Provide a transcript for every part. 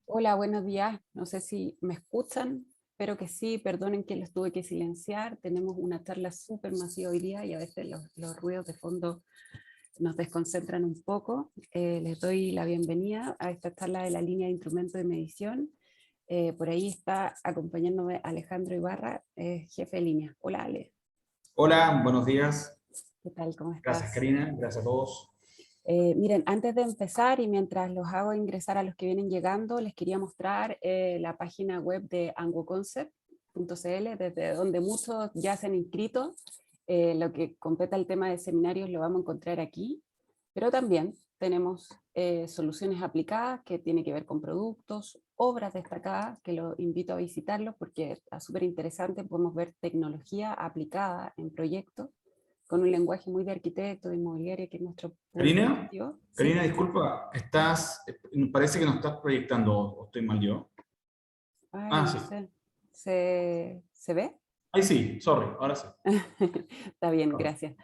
Hola, buenos días. No sé si me escuchan, espero que sí. Perdonen que los tuve que silenciar. Tenemos una charla súper masiva hoy día y a veces los ruidos de fondo nos desconcentran un poco. Les doy la bienvenida a esta charla de la línea de instrumentos de medición. Por ahí está acompañándome Alejandro Ibarra, jefe de línea. Hola, Ale. Hola, buenos días. ¿Qué tal? ¿Cómo Gracias, estás? Karina. Gracias a todos. Miren, antes de empezar y mientras los hago ingresar a los que vienen llegando, les quería mostrar la página web de angoconcept.cl, desde donde muchos ya se han inscrito. Lo que completa el tema de seminarios lo vamos a encontrar aquí, pero también tenemos soluciones aplicadas que tienen que ver con productos, obras destacadas, que los invito a visitarlos porque está súper interesante. Podemos ver tecnología aplicada en proyectos con un lenguaje muy de arquitecto, de inmobiliaria, que es nuestro público Karina, objetivo. ¿Sí? Karina, disculpa, parece que no estás proyectando, o estoy mal yo. Ay, Ah, no sí. sé. ¿Se ve? Ahí sí, sorry, ahora sí. Está bien, Perdón. gracias.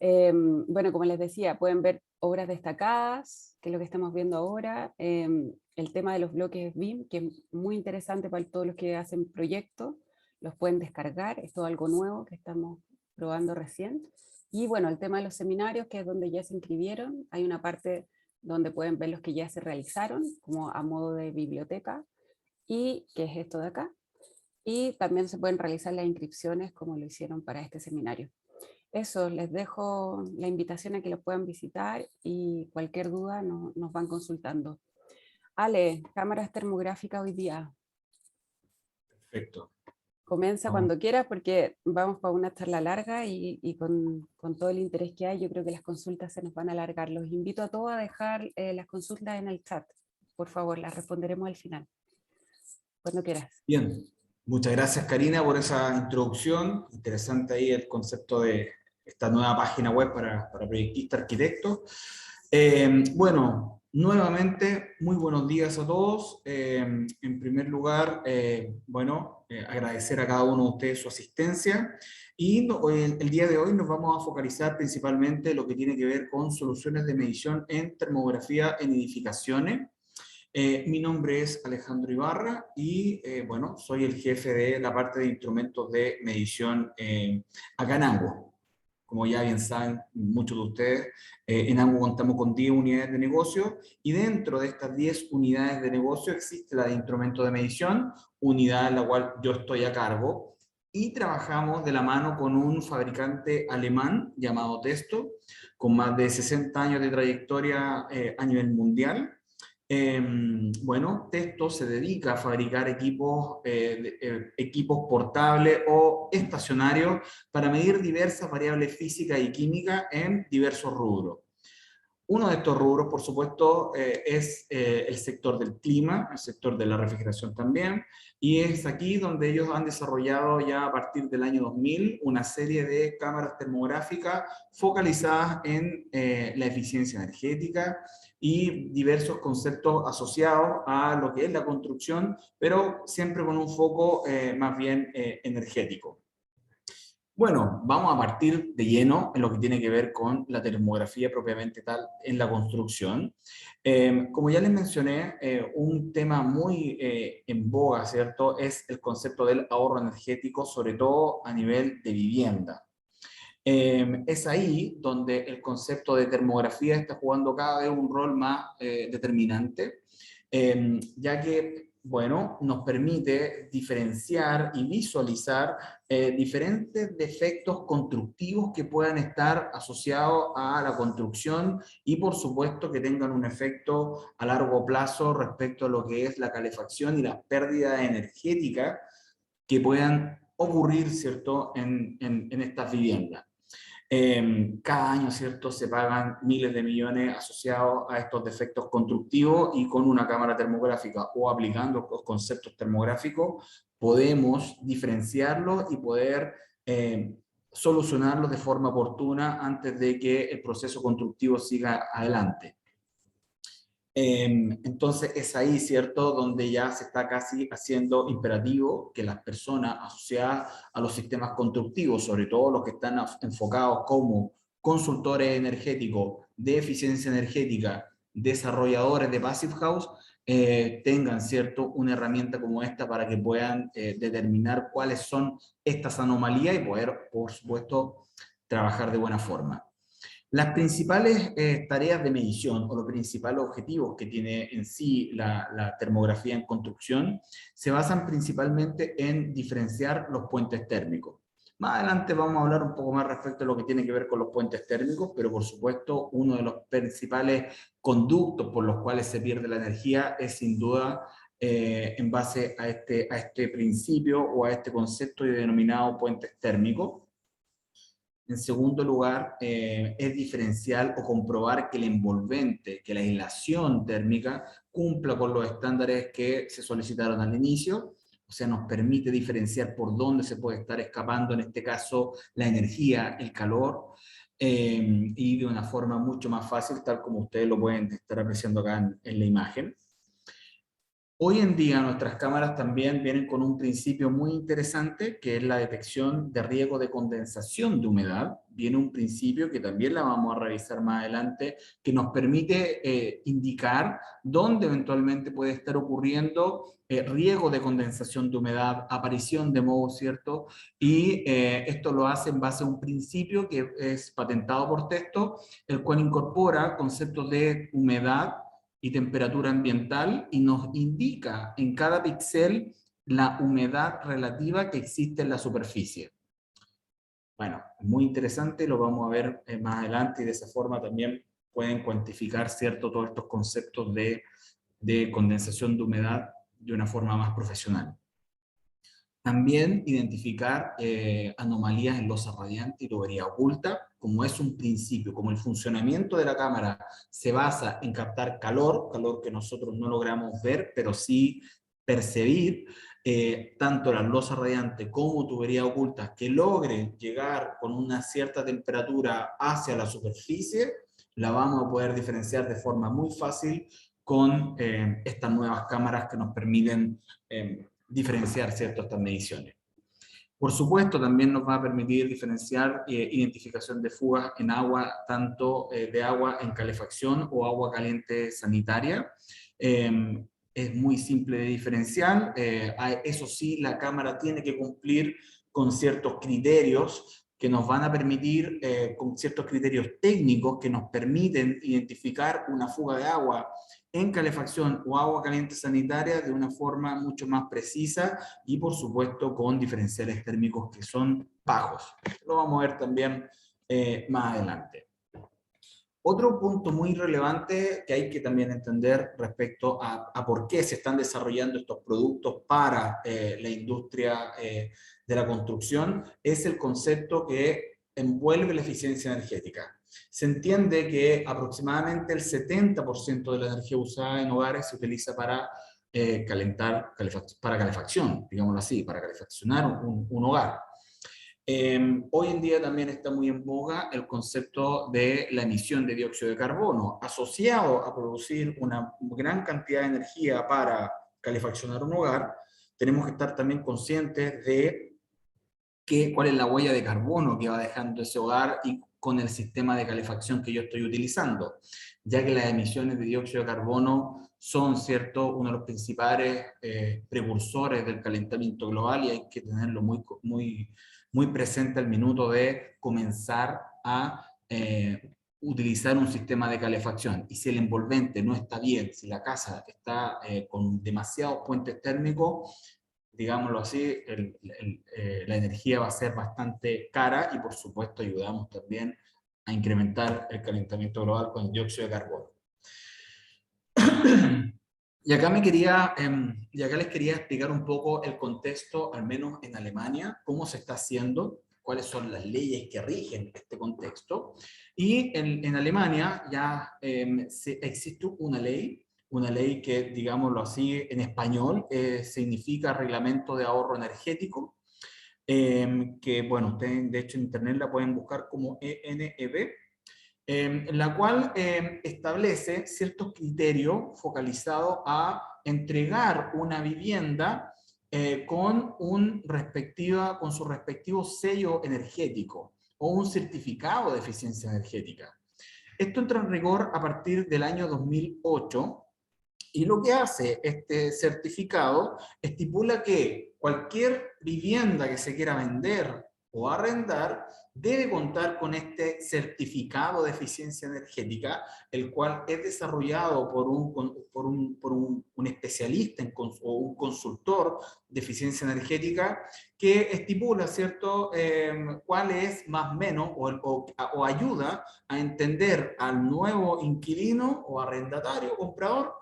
Bueno, como les decía, pueden ver obras destacadas, que es lo que estamos viendo ahora. El tema de los bloques BIM, que es muy interesante para todos los que hacen proyectos. Los pueden descargar, es todo algo nuevo que estamos probando recién. Y bueno, el tema de los seminarios, que es donde ya se inscribieron. Hay una parte donde pueden ver los que ya se realizaron, como a modo de biblioteca, y que es esto de acá. Y también se pueden realizar las inscripciones como lo hicieron para este seminario. Eso, les dejo la invitación a que lo puedan visitar y cualquier duda nos van consultando. Ale, cámaras termográficas hoy día. Perfecto. Comienza Vamos. cuando quieras porque vamos para una charla larga y con todo el interés que hay, yo creo que las consultas se nos van a alargar. Los invito a todos a dejar las consultas en el chat. Por favor, las responderemos al final, cuando quieras. Bien. Muchas gracias, Karina, por esa introducción. Interesante ahí el concepto de esta nueva página web para proyectistas arquitectos. Bueno, nuevamente, muy buenos días a todos. En primer lugar, agradecer a cada uno de ustedes su asistencia. Y el día de hoy nos vamos a focalizar principalmente en lo que tiene que ver con soluciones de medición en termografía en edificaciones. Mi nombre es Alejandro Ibarra y soy el jefe de la parte de instrumentos de medición acá en Ango. Como ya bien saben muchos de ustedes, en Ango contamos con 10 unidades de negocio y dentro de estas 10 unidades de negocio existe la de instrumentos de medición, unidad en la cual yo estoy a cargo, y trabajamos de la mano con un fabricante alemán llamado Testo, con más de 60 años de trayectoria a nivel mundial. Testo se dedica a fabricar equipos portables o estacionarios para medir diversas variables físicas y químicas en diversos rubros. Uno de estos rubros, por supuesto, es el sector del clima, el sector de la refrigeración también, y es aquí donde ellos han desarrollado ya a partir del año 2000 una serie de cámaras termográficas focalizadas en la eficiencia energética y diversos conceptos asociados a lo que es la construcción, pero siempre con un foco más bien energético. Bueno, vamos a partir de lleno en lo que tiene que ver con la termografía propiamente tal en la construcción. Como ya les mencioné, un tema muy en boga, ¿cierto? Es el concepto del ahorro energético, sobre todo a nivel de vivienda. Es ahí donde el concepto de termografía está jugando cada vez un rol más determinante, ya que, bueno, nos permite diferenciar y visualizar diferentes defectos constructivos que puedan estar asociados a la construcción y, por supuesto, que tengan un efecto a largo plazo respecto a lo que es la calefacción y las pérdidas energéticas que puedan ocurrir, ¿cierto?, en estas viviendas. Cada año, ¿cierto?, se pagan miles de millones asociados a estos defectos constructivos y con una cámara termográfica o aplicando los conceptos termográficos podemos diferenciarlos y poder solucionarlos de forma oportuna antes de que el proceso constructivo siga adelante. Entonces es ahí, ¿cierto?, donde ya se está casi haciendo imperativo que las personas asociadas a los sistemas constructivos, sobre todo los que están enfocados como consultores energéticos, de eficiencia energética, desarrolladores de Passive House, tengan, ¿cierto?, una herramienta como esta para que puedan determinar cuáles son estas anomalías y poder, por supuesto, trabajar de buena forma. Las principales tareas de medición o los principales objetivos que tiene en sí la termografía en construcción se basan principalmente en diferenciar los puentes térmicos. Más adelante vamos a hablar un poco más respecto a lo que tiene que ver con los puentes térmicos, pero por supuesto uno de los principales conductos por los cuales se pierde la energía es sin duda en base a este principio o a este concepto denominado puentes térmicos. En segundo lugar, es diferenciar o comprobar que el envolvente, que la aislación térmica cumpla con los estándares que se solicitaron al inicio, o sea, nos permite diferenciar por dónde se puede estar escapando, en este caso, la energía, el calor, y de una forma mucho más fácil, tal como ustedes lo pueden estar apreciando acá en la imagen. Hoy en día nuestras cámaras también vienen con un principio muy interesante, que es la detección de riesgo de condensación de humedad. Viene un principio que también la vamos a revisar más adelante, que nos permite indicar dónde eventualmente puede estar ocurriendo riesgo de condensación de humedad, aparición de moho, ¿cierto? Y esto lo hace en base a un principio que es patentado por texto, el cual incorpora conceptos de humedad y temperatura ambiental y nos indica en cada píxel la humedad relativa que existe en la superficie. Bueno, muy interesante, lo vamos a ver más adelante y de esa forma también pueden cuantificar, ¿cierto?, todos estos conceptos de condensación de humedad de una forma más profesional. También identificar anomalías en losa radiante y tubería oculta, como es un principio, como el funcionamiento de la cámara se basa en captar calor, calor que nosotros no logramos ver, pero sí percibir, tanto la losa radiante como tubería oculta que logren llegar con una cierta temperatura hacia la superficie, la vamos a poder diferenciar de forma muy fácil con estas nuevas cámaras que nos permiten diferenciar, ¿cierto?, estas mediciones. Por supuesto, también nos va a permitir diferenciar identificación de fugas en agua, tanto de agua en calefacción o agua caliente sanitaria. Es muy simple de diferenciar. Eso sí, la cámara tiene que cumplir con ciertos criterios que nos van a permitir, con ciertos criterios técnicos que nos permiten identificar una fuga de agua en calefacción o agua caliente sanitaria de una forma mucho más precisa y por supuesto con diferenciales térmicos que son bajos. Lo vamos a ver también más adelante. Otro punto muy relevante que hay que también entender respecto a por qué se están desarrollando estos productos para la industria de la construcción es el concepto que envuelve la eficiencia energética. Se entiende que aproximadamente el 70% de la energía usada en hogares se utiliza para para calefacción, digámoslo así, para calefaccionar un hogar. Hoy en día también está muy en boga el concepto de la emisión de dióxido de carbono, asociado a producir una gran cantidad de energía para calefaccionar un hogar. Tenemos que estar también conscientes de cuál es la huella de carbono que va dejando ese hogar y con el sistema de calefacción que yo estoy utilizando, ya que las emisiones de dióxido de carbono son, ¿cierto?, uno de los principales precursores del calentamiento global y hay que tenerlo muy presente al minuto de comenzar a utilizar un sistema de calefacción. Y si el envolvente no está bien, si la casa está con demasiados puentes térmicos, digámoslo así, la energía va a ser bastante cara y por supuesto ayudamos también a incrementar el calentamiento global con el dióxido de carbono. Y acá les quería explicar un poco el contexto, al menos en Alemania, cómo se está haciendo, cuáles son las leyes que rigen este contexto. Y en Alemania ya existe una ley que, digámoslo así, en español significa Reglamento de Ahorro Energético, que, bueno, ustedes de hecho en internet la pueden buscar como ENEB, la cual establece ciertos criterios focalizados a entregar una vivienda con su respectivo sello energético o un certificado de eficiencia energética. Esto entra en rigor a partir del año 2008 Y lo que hace este certificado estipula que cualquier vivienda que se quiera vender o arrendar debe contar con este certificado de eficiencia energética, el cual es desarrollado por un especialista o un consultor de eficiencia energética que estipula, ¿cierto?, cuál es más o menos o ayuda a entender al nuevo inquilino o arrendatario, comprador,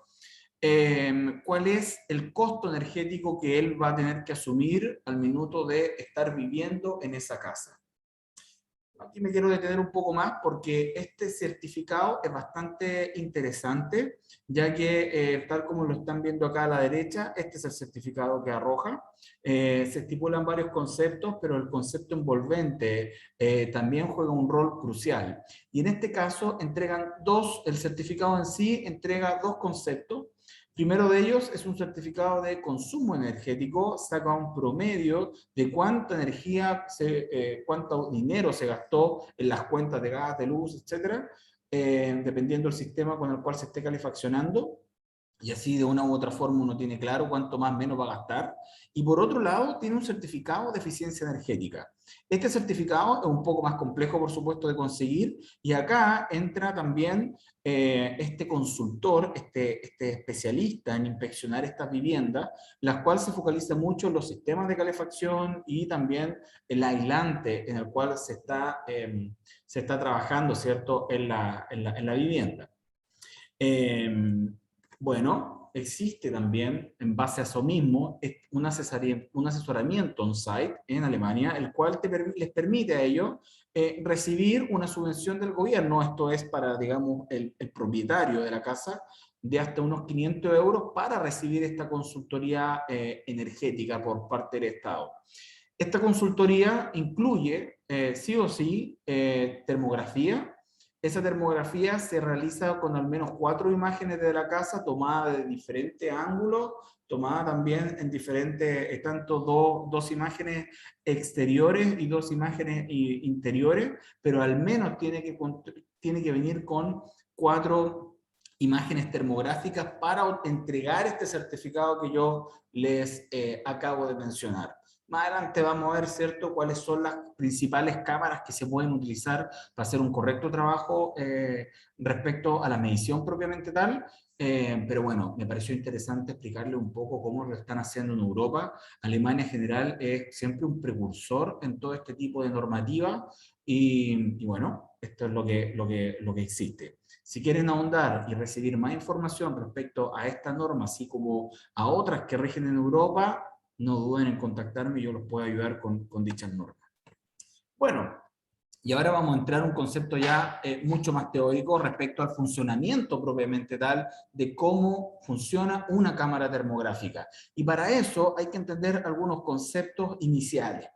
cuál es el costo energético que él va a tener que asumir al minuto de estar viviendo en esa casa. Aquí me quiero detener un poco más porque este certificado es bastante interesante, ya que tal como lo están viendo acá a la derecha, este es el certificado que arroja. Se estipulan varios conceptos, pero el concepto envolvente también juega un rol crucial. Y en este caso el certificado en sí entrega dos conceptos. Primero de ellos es un certificado de consumo energético, saca un promedio de cuánta energía, cuánto dinero se gastó en las cuentas de gas, de luz, etcétera, dependiendo del sistema con el cual se esté calefaccionando. Y así de una u otra forma uno tiene claro cuánto más o menos va a gastar. Y por otro lado, tiene un certificado de eficiencia energética. Este certificado es un poco más complejo, por supuesto, de conseguir, y acá entra también este consultor, este especialista en inspeccionar estas viviendas, las cuales se focaliza mucho en los sistemas de calefacción y también el aislante en el cual se está trabajando, ¿cierto?, en la vivienda. Bueno, existe también, en base a eso mismo, un asesoramiento on-site en Alemania, el cual les permite a ellos recibir una subvención del gobierno. Esto es para, digamos, el propietario de la casa, de hasta unos 500 euros para recibir esta consultoría energética por parte del Estado. Esta consultoría incluye, sí o sí, termografía. Esa termografía se realiza con al menos 4 imágenes de la casa tomadas de diferentes ángulos, tomada también en diferentes, tanto dos imágenes exteriores y 2 imágenes interiores, pero al menos tiene que venir con 4 imágenes termográficas para entregar este certificado que yo les acabo de mencionar. Más adelante vamos a ver, ¿cierto?, cuáles son las principales cámaras que se pueden utilizar para hacer un correcto trabajo respecto a la medición propiamente tal. Pero bueno, me pareció interesante explicarle un poco cómo lo están haciendo en Europa. Alemania en general es siempre un precursor en todo este tipo de normativa y bueno, esto es lo que existe. Si quieren ahondar y recibir más información respecto a esta norma, así como a otras que rigen en Europa, no duden en contactarme y yo los puedo ayudar con dichas normas. Bueno, y ahora vamos a entrar a un concepto ya mucho más teórico respecto al funcionamiento propiamente tal de cómo funciona una cámara termográfica. Y para eso hay que entender algunos conceptos iniciales.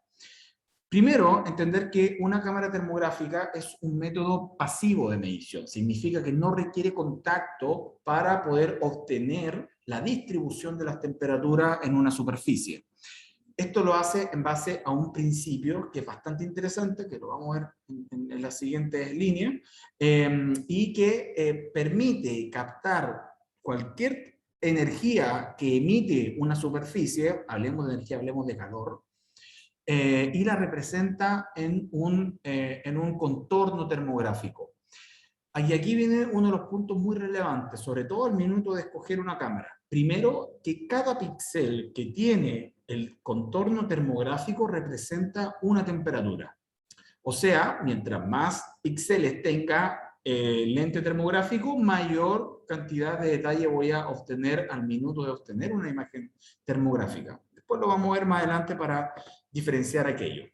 Primero, entender que una cámara termográfica es un método pasivo de medición. Significa que no requiere contacto para poder obtener la distribución de las temperaturas en una superficie. Esto lo hace en base a un principio que es bastante interesante, que lo vamos a ver en las siguientes líneas, y que permite captar cualquier energía que emite una superficie, hablemos de energía, hablemos de calor, y la representa en un contorno termográfico. Y aquí viene uno de los puntos muy relevantes, sobre todo al minuto de escoger una cámara. Primero, que cada píxel que tiene el contorno termográfico representa una temperatura. O sea, mientras más píxeles tenga el lente termográfico, mayor cantidad de detalle voy a obtener al minuto de obtener una imagen termográfica. Después lo vamos a ver más adelante para diferenciar aquello.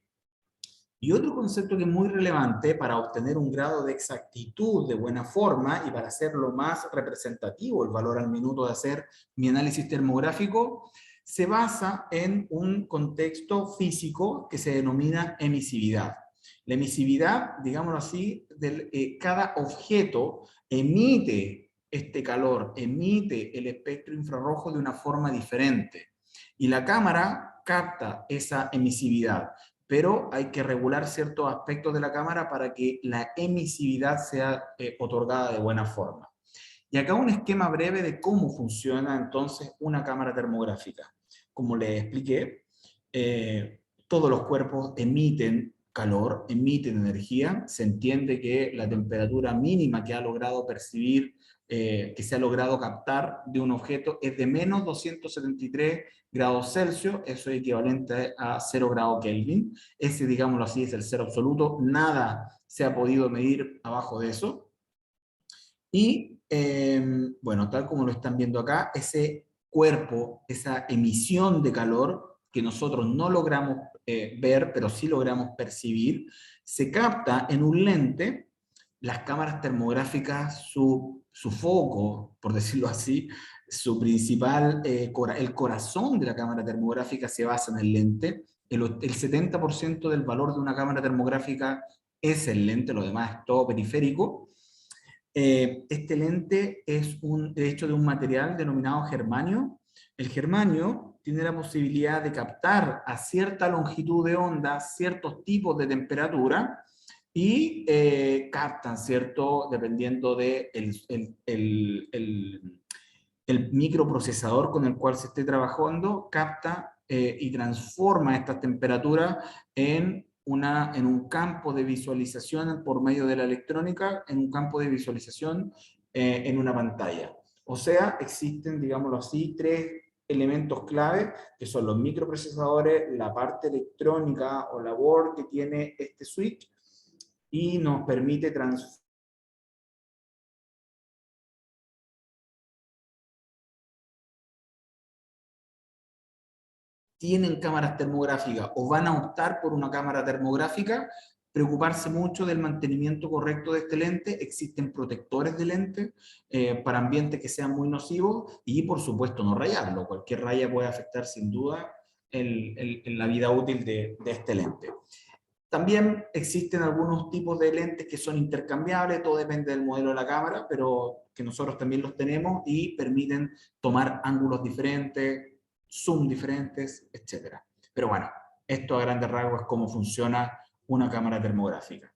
Y otro concepto que es muy relevante para obtener un grado de exactitud de buena forma y para hacerlo más representativo el valor al minuto de hacer mi análisis termográfico, se basa en un contexto físico que se denomina emisividad. La emisividad, digámoslo así, cada objeto emite este calor, emite el espectro infrarrojo de una forma diferente. Y la cámara capta esa emisividad, pero hay que regular ciertos aspectos de la cámara para que la emisividad sea otorgada de buena forma. Y acá un esquema breve de cómo funciona entonces una cámara termográfica. Como les expliqué, todos los cuerpos emiten calor, emiten energía. Se entiende que la temperatura mínima que ha logrado percibir, que se ha logrado captar de un objeto es de menos 273 grados Celsius, eso es equivalente a 0 grados Kelvin. Ese, digámoslo así, es el cero absoluto. Nada se ha podido medir abajo de eso. Y, bueno, tal como lo están viendo acá, ese cuerpo, esa emisión de calor que nosotros no logramos ver, pero sí logramos percibir, se capta en un lente. Las cámaras termográficas, su foco, por decirlo así, su principal, el corazón de la cámara termográfica se basa en el lente. El 70% del valor de una cámara termográfica es el lente, lo demás es todo periférico. Este lente es hecho de un material denominado germanio. El germanio tiene la posibilidad de captar a cierta longitud de onda ciertos tipos de temperatura y captan, ¿cierto? Dependiendo de el microprocesador con el cual se esté trabajando, capta y transforma estas temperaturas en un campo de visualización por medio de la electrónica, en un campo de visualización en una pantalla. O sea, existen, digámoslo así, tres elementos clave, que son los microprocesadores, la parte electrónica o la board que tiene este switch, y nos permite transformar. Tienen cámaras termográficas o van a optar por una cámara termográfica, preocuparse mucho del mantenimiento correcto de este lente. Existen protectores de lente para ambientes que sean muy nocivos y, por supuesto, no rayarlo. Cualquier raya puede afectar sin duda la vida útil de este lente. También existen algunos tipos de lentes que son intercambiables, todo depende del modelo de la cámara, pero que nosotros también los tenemos y permiten tomar ángulos diferentes, zoom diferentes, etc. Pero bueno, esto a grandes rasgos es cómo funciona una cámara termográfica.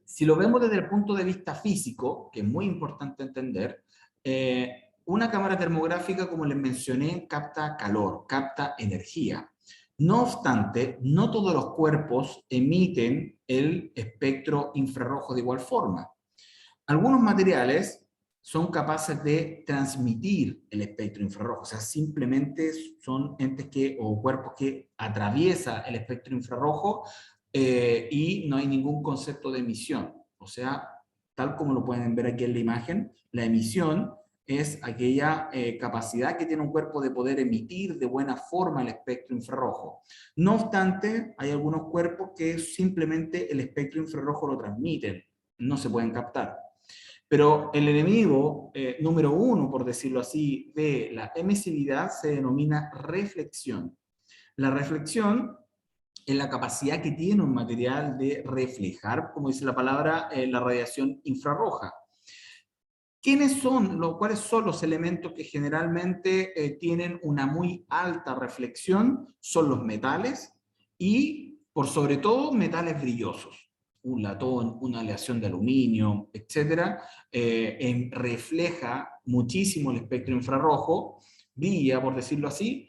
Si lo vemos desde el punto de vista físico, que es muy importante entender, una cámara termográfica, como les mencioné, capta calor, capta energía. No obstante, no todos los cuerpos emiten el espectro infrarrojo de igual forma. Algunos materiales son capaces de transmitir el espectro infrarrojo, o sea, simplemente son entes o cuerpos que atraviesan el espectro infrarrojo y no hay ningún concepto de emisión. O sea, tal como lo pueden ver aquí en la imagen, la emisión es aquella capacidad que tiene un cuerpo de poder emitir de buena forma el espectro infrarrojo. No obstante, hay algunos cuerpos que simplemente el espectro infrarrojo lo transmiten, no se pueden captar. Pero el enemigo número uno, por decirlo así, de la emisividad se denomina reflexión. La reflexión es la capacidad que tiene un material de reflejar, como dice la palabra, la radiación infrarroja. ¿Cuáles son los elementos que generalmente tienen una muy alta reflexión? Son los metales y, por sobre todo, metales brillosos. Un latón, una aleación de aluminio, etc. Refleja muchísimo el espectro infrarrojo, brilla, por decirlo así,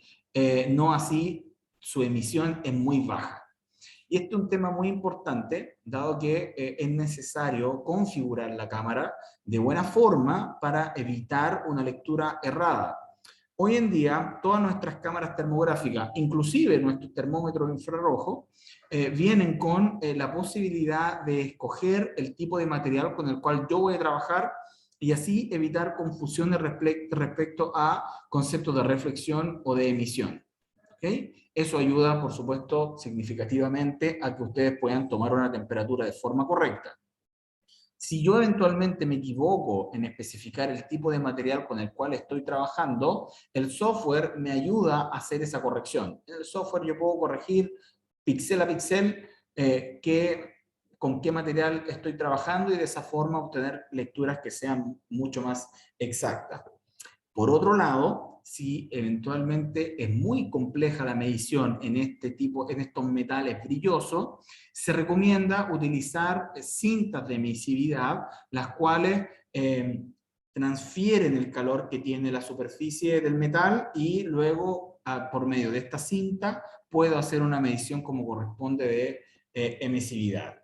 no así su emisión es muy baja. Y este es un tema muy importante, dado que es necesario configurar la cámara de buena forma para evitar una lectura errada. Hoy en día, todas nuestras cámaras termográficas, inclusive nuestros termómetros infrarrojos, vienen con la posibilidad de escoger el tipo de material con el cual yo voy a trabajar y así evitar confusiones respecto a conceptos de reflexión o de emisión. ¿Okay? Eso ayuda, por supuesto, significativamente a que ustedes puedan tomar una temperatura de forma correcta. Si yo eventualmente me equivoco en especificar el tipo de material con el cual estoy trabajando, el software me ayuda a hacer esa corrección. En el software yo puedo corregir píxel a píxel con qué material estoy trabajando y de esa forma obtener lecturas que sean mucho más exactas. Por otro lado, si eventualmente es muy compleja la medición en estos metales brillosos, se recomienda utilizar cintas de emisividad, las cuales transfieren el calor que tiene la superficie del metal y luego, por medio de esta cinta, puedo hacer una medición como corresponde de emisividad.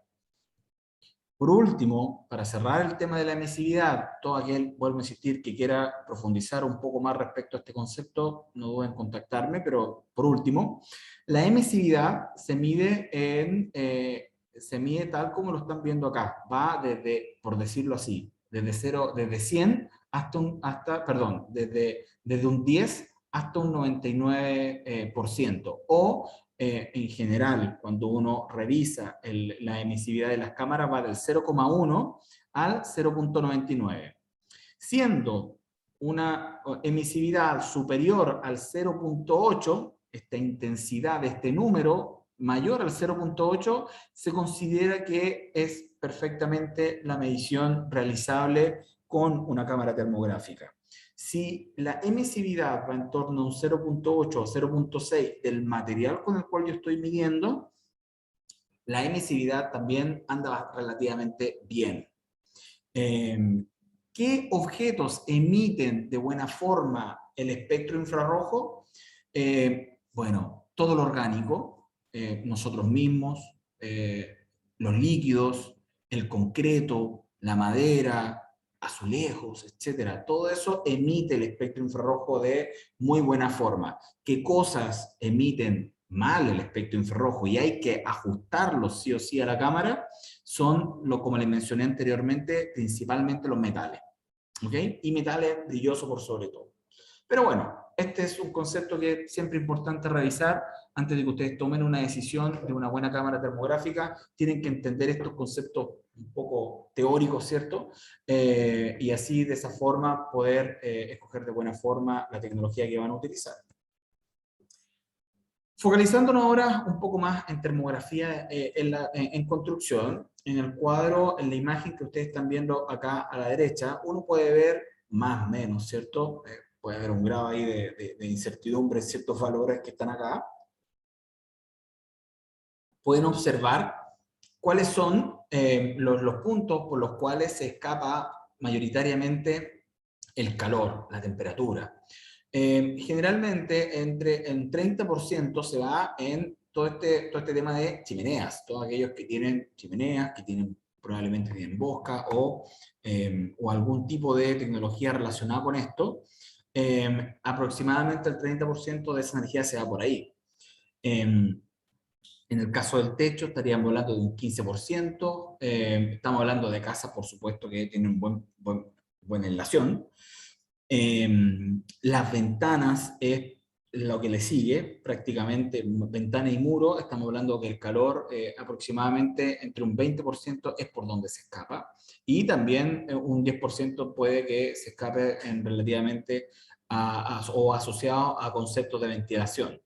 Por último, para cerrar el tema de la emisividad, todo aquel, vuelvo a insistir, que quiera profundizar un poco más respecto a este concepto, no duden en contactarme, pero por último, la emisividad se mide tal como lo están viendo acá, va desde, por decirlo así, desde 100 desde un 10 hasta un 99%, o en general, cuando uno revisa la emisividad de las cámaras, va del 0,1 al 0,99. Siendo una emisividad superior al 0,8, esta intensidad de este número mayor al 0,8, se considera que es perfectamente la medición realizable con una cámara termográfica. Si la emisividad va en torno a un 0,8 o 0,6 del material con el cual yo estoy midiendo, la emisividad también anda relativamente bien. ¿Qué objetos emiten de buena forma el espectro infrarrojo? Bueno, todo lo orgánico, nosotros mismos, los líquidos, el concreto, la madera, azulejos, etcétera. Todo eso emite el espectro infrarrojo de muy buena forma. ¿Qué cosas emiten mal el espectro infrarrojo y hay que ajustarlos sí o sí a la cámara? Son, como les mencioné anteriormente, principalmente los metales, ¿ok? Y metales brillosos por sobre todo. Pero bueno, este es un concepto que es siempre importante revisar antes de que ustedes tomen una decisión de una buena cámara termográfica. Tienen que entender estos conceptos un poco teóricos, ¿cierto? Y así, de esa forma, poder escoger de buena forma la tecnología que van a utilizar. Focalizándonos ahora un poco más en termografía en construcción, en el cuadro, en la imagen que ustedes están viendo acá a la derecha, uno puede ver más o menos, ¿cierto? Puede haber un grado ahí de incertidumbre en ciertos valores que están acá. Pueden observar cuáles son los puntos por los cuales se escapa mayoritariamente el calor, la temperatura. Generalmente entre el 30% se va en todo este tema de chimeneas, todos aquellos que tienen chimeneas, que probablemente tienen bosca o algún tipo de tecnología relacionada con esto. Aproximadamente el 30% de esa energía se va por ahí. En el caso del techo estaríamos hablando de un 15%, estamos hablando de casas, por supuesto, que tienen buena aislación. Las ventanas es lo que le sigue, prácticamente ventana y muro, estamos hablando que el calor aproximadamente entre un 20% es por donde se escapa, y también un 10% puede que se escape relativamente o asociado a conceptos de ventilación.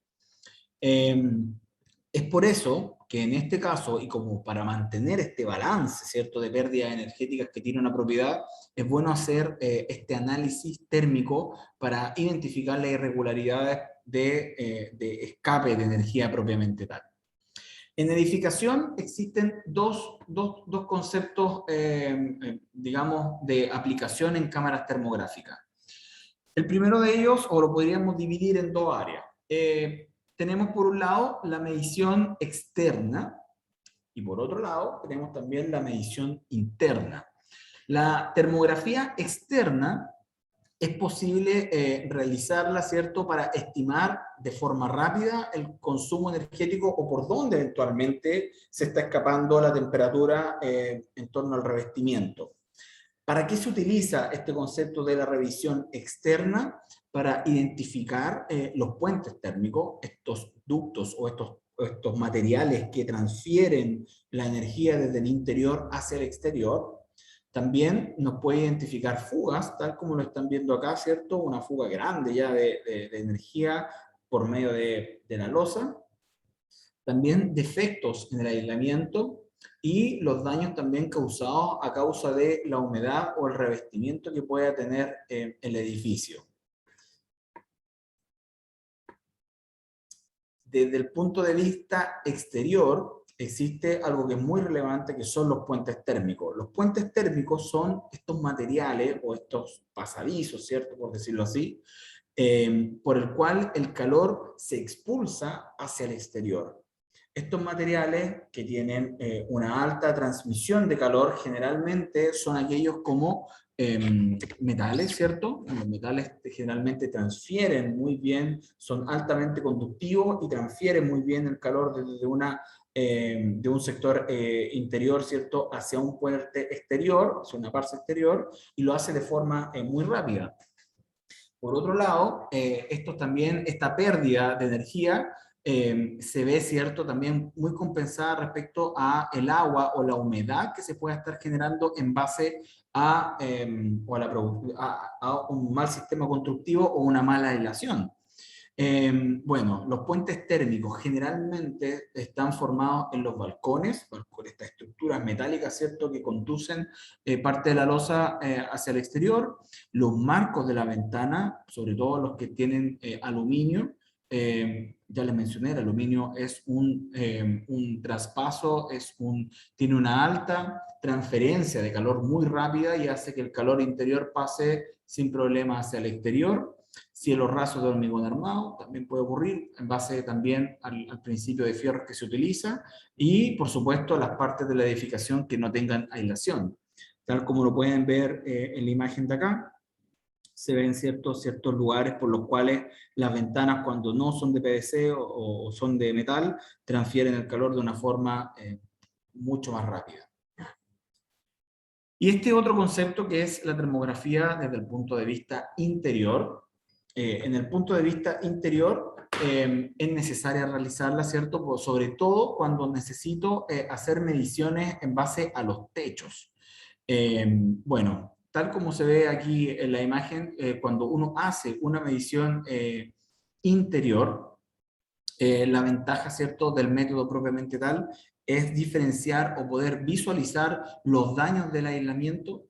Es por eso que en este caso, y como para mantener este balance, ¿cierto?, de pérdidas energéticas que tiene una propiedad, es bueno hacer este análisis térmico para identificar las irregularidades de escape de energía propiamente tal. En edificación existen dos conceptos, digamos, de aplicación en cámaras termográficas. El primero de ellos, o lo podríamos dividir en dos áreas. Tenemos por un lado la medición externa y por otro lado tenemos también la medición interna. La termografía externa es posible realizarla, ¿cierto?, para estimar de forma rápida el consumo energético o por dónde eventualmente se está escapando la temperatura en torno al revestimiento. ¿Para qué se utiliza este concepto de la revisión externa? Para identificar los puentes térmicos, estos ductos o estos materiales que transfieren la energía desde el interior hacia el exterior. También nos puede identificar fugas, tal como lo están viendo acá, ¿cierto? Una fuga grande ya de energía por medio de la losa. También defectos en el aislamiento y los daños también causados a causa de la humedad o el revestimiento que pueda tener el edificio. desde el punto de vista exterior, existe algo que es muy relevante, que son los puentes térmicos. Los puentes térmicos son estos materiales, o estos pasadizos, ¿cierto?, por decirlo así, por el cual el calor se expulsa hacia el exterior. Estos materiales que tienen una alta transmisión de calor generalmente son aquellos como metales, ¿cierto? Los metales generalmente transfieren muy bien, son altamente conductivos y transfieren muy bien el calor de un sector interior, ¿cierto?, hacia un puente exterior, hacia una parte exterior, y lo hace de forma muy rápida. Por otro lado, esta pérdida de energía se ve, ¿cierto?, también muy compensada respecto a el agua o la humedad que se pueda estar generando en base a un mal sistema constructivo o una mala aislación. Bueno, los puentes térmicos generalmente están formados en los balcones, con estas estructuras metálicas, ¿cierto?, que conducen parte de la losa hacia el exterior. Los marcos de la ventana, sobre todo los que tienen aluminio, ya les mencioné, el aluminio es un traspaso, tiene una alta transferencia de calor muy rápida y hace que el calor interior pase sin problema hacia el exterior. Cielos rasos de hormigón armado también puede ocurrir en base también al principio de fierros que se utiliza, y por supuesto las partes de la edificación que no tengan aislación. Tal como lo pueden ver en la imagen de acá, se ven ciertos lugares por los cuales las ventanas, cuando no son de PVC o son de metal, transfieren el calor de una forma mucho más rápida. Y este otro concepto, que es la termografía desde el punto de vista interior. En el punto de vista interior es necesaria realizarla, ¿cierto? Sobre todo cuando necesito hacer mediciones en base a los techos. Bueno, tal como se ve aquí en la imagen, cuando uno hace una medición interior, la ventaja, ¿cierto?, del método propiamente tal es diferenciar o poder visualizar los daños del aislamiento.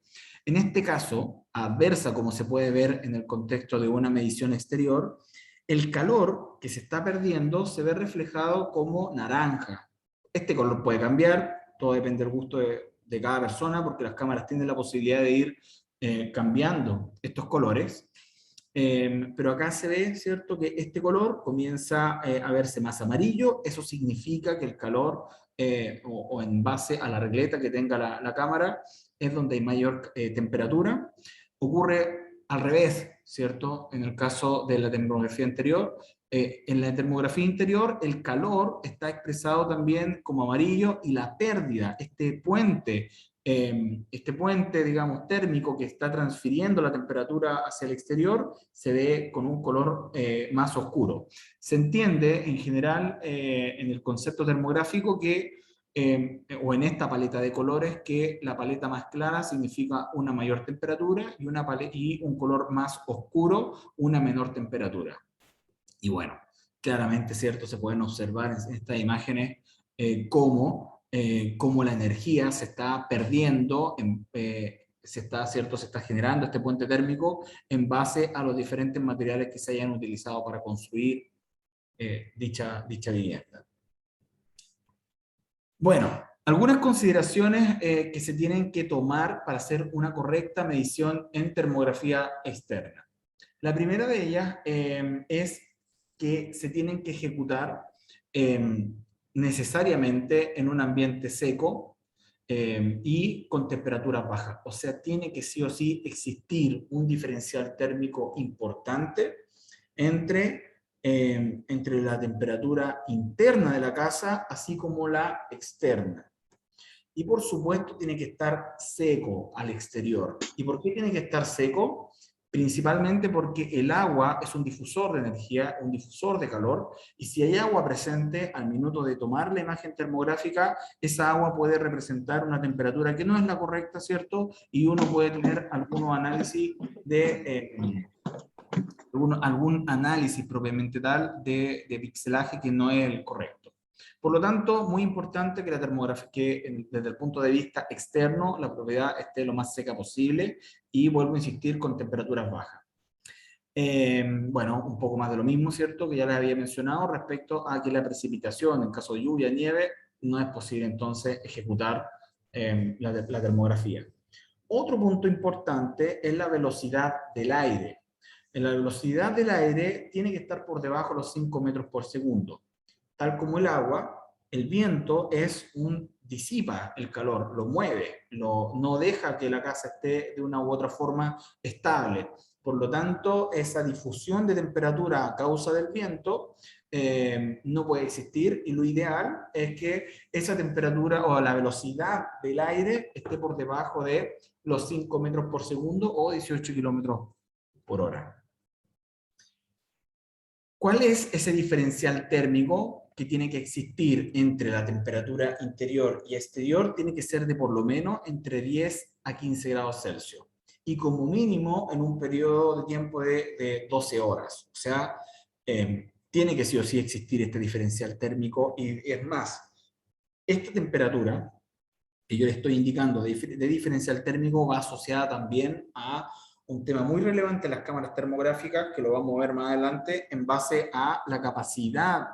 En este caso, adversa, como se puede ver en el contexto de una medición exterior, el calor que se está perdiendo se ve reflejado como naranja. Este color puede cambiar, todo depende del gusto de cada persona, porque las cámaras tienen la posibilidad de ir cambiando estos colores. Pero acá se ve, ¿cierto?, que este color comienza a verse más amarillo. Eso significa que el calor, o en base a la regleta que tenga la cámara, es donde hay mayor temperatura. Ocurre al revés, ¿cierto?, en el caso de la termografía interior. En la termografía interior el calor está expresado también como amarillo, y la pérdida, este puente, digamos, térmico que está transfiriendo la temperatura hacia el exterior, se ve con un color más oscuro. Se entiende en general en el concepto termográfico que, o en esta paleta de colores, que la paleta más clara significa una mayor temperatura y un color más oscuro una menor temperatura. Y bueno, claramente, ¿cierto?, se pueden observar en estas imágenes cómo la energía se está perdiendo, se está generando este puente térmico en base a los diferentes materiales que se hayan utilizado para construir dicha vivienda. Bueno, algunas consideraciones que se tienen que tomar para hacer una correcta medición en termografía externa. La primera de ellas es que se tienen que ejecutar necesariamente en un ambiente seco y con temperaturas bajas. O sea, tiene que sí o sí existir un diferencial térmico importante entre la temperatura interna de la casa así como la externa. Y por supuesto tiene que estar seco al exterior. ¿Y por qué tiene que estar seco? Principalmente porque el agua es un difusor de energía, un difusor de calor, y si hay agua presente al minuto de tomar la imagen termográfica, esa agua puede representar una temperatura que no es la correcta, ¿cierto? Y uno puede tener algunos análisis algún análisis propiamente tal de pixelaje que no es el correcto. Por lo tanto, muy importante que la termografía, que desde el punto de vista externo, la propiedad esté lo más seca posible, y vuelvo a insistir, con temperaturas bajas. Bueno, un poco más de lo mismo, ¿cierto? Que ya les había mencionado respecto a que la precipitación, en caso de lluvia, nieve, no es posible entonces ejecutar la termografía. Otro punto importante es la velocidad del aire. La velocidad del aire tiene que estar por debajo de los 5 metros por segundo. Tal como el agua, el viento disipa el calor, lo mueve, no deja que la casa esté de una u otra forma estable. Por lo tanto, esa difusión de temperatura a causa del viento no puede existir, y lo ideal es que esa temperatura o la velocidad del aire esté por debajo de los 5 metros por segundo o 18 kilómetros por hora. ¿Cuál es ese diferencial térmico que tiene que existir entre la temperatura interior y exterior? Tiene que ser de por lo menos entre 10 a 15 grados Celsius. Y como mínimo en un periodo de tiempo de 12 horas. O sea, tiene que sí o sí existir este diferencial térmico. Y es más, esta temperatura que yo le estoy indicando de diferencial térmico va asociada también a un tema muy relevante en las cámaras termográficas, que lo vamos a ver más adelante, en base a la capacidad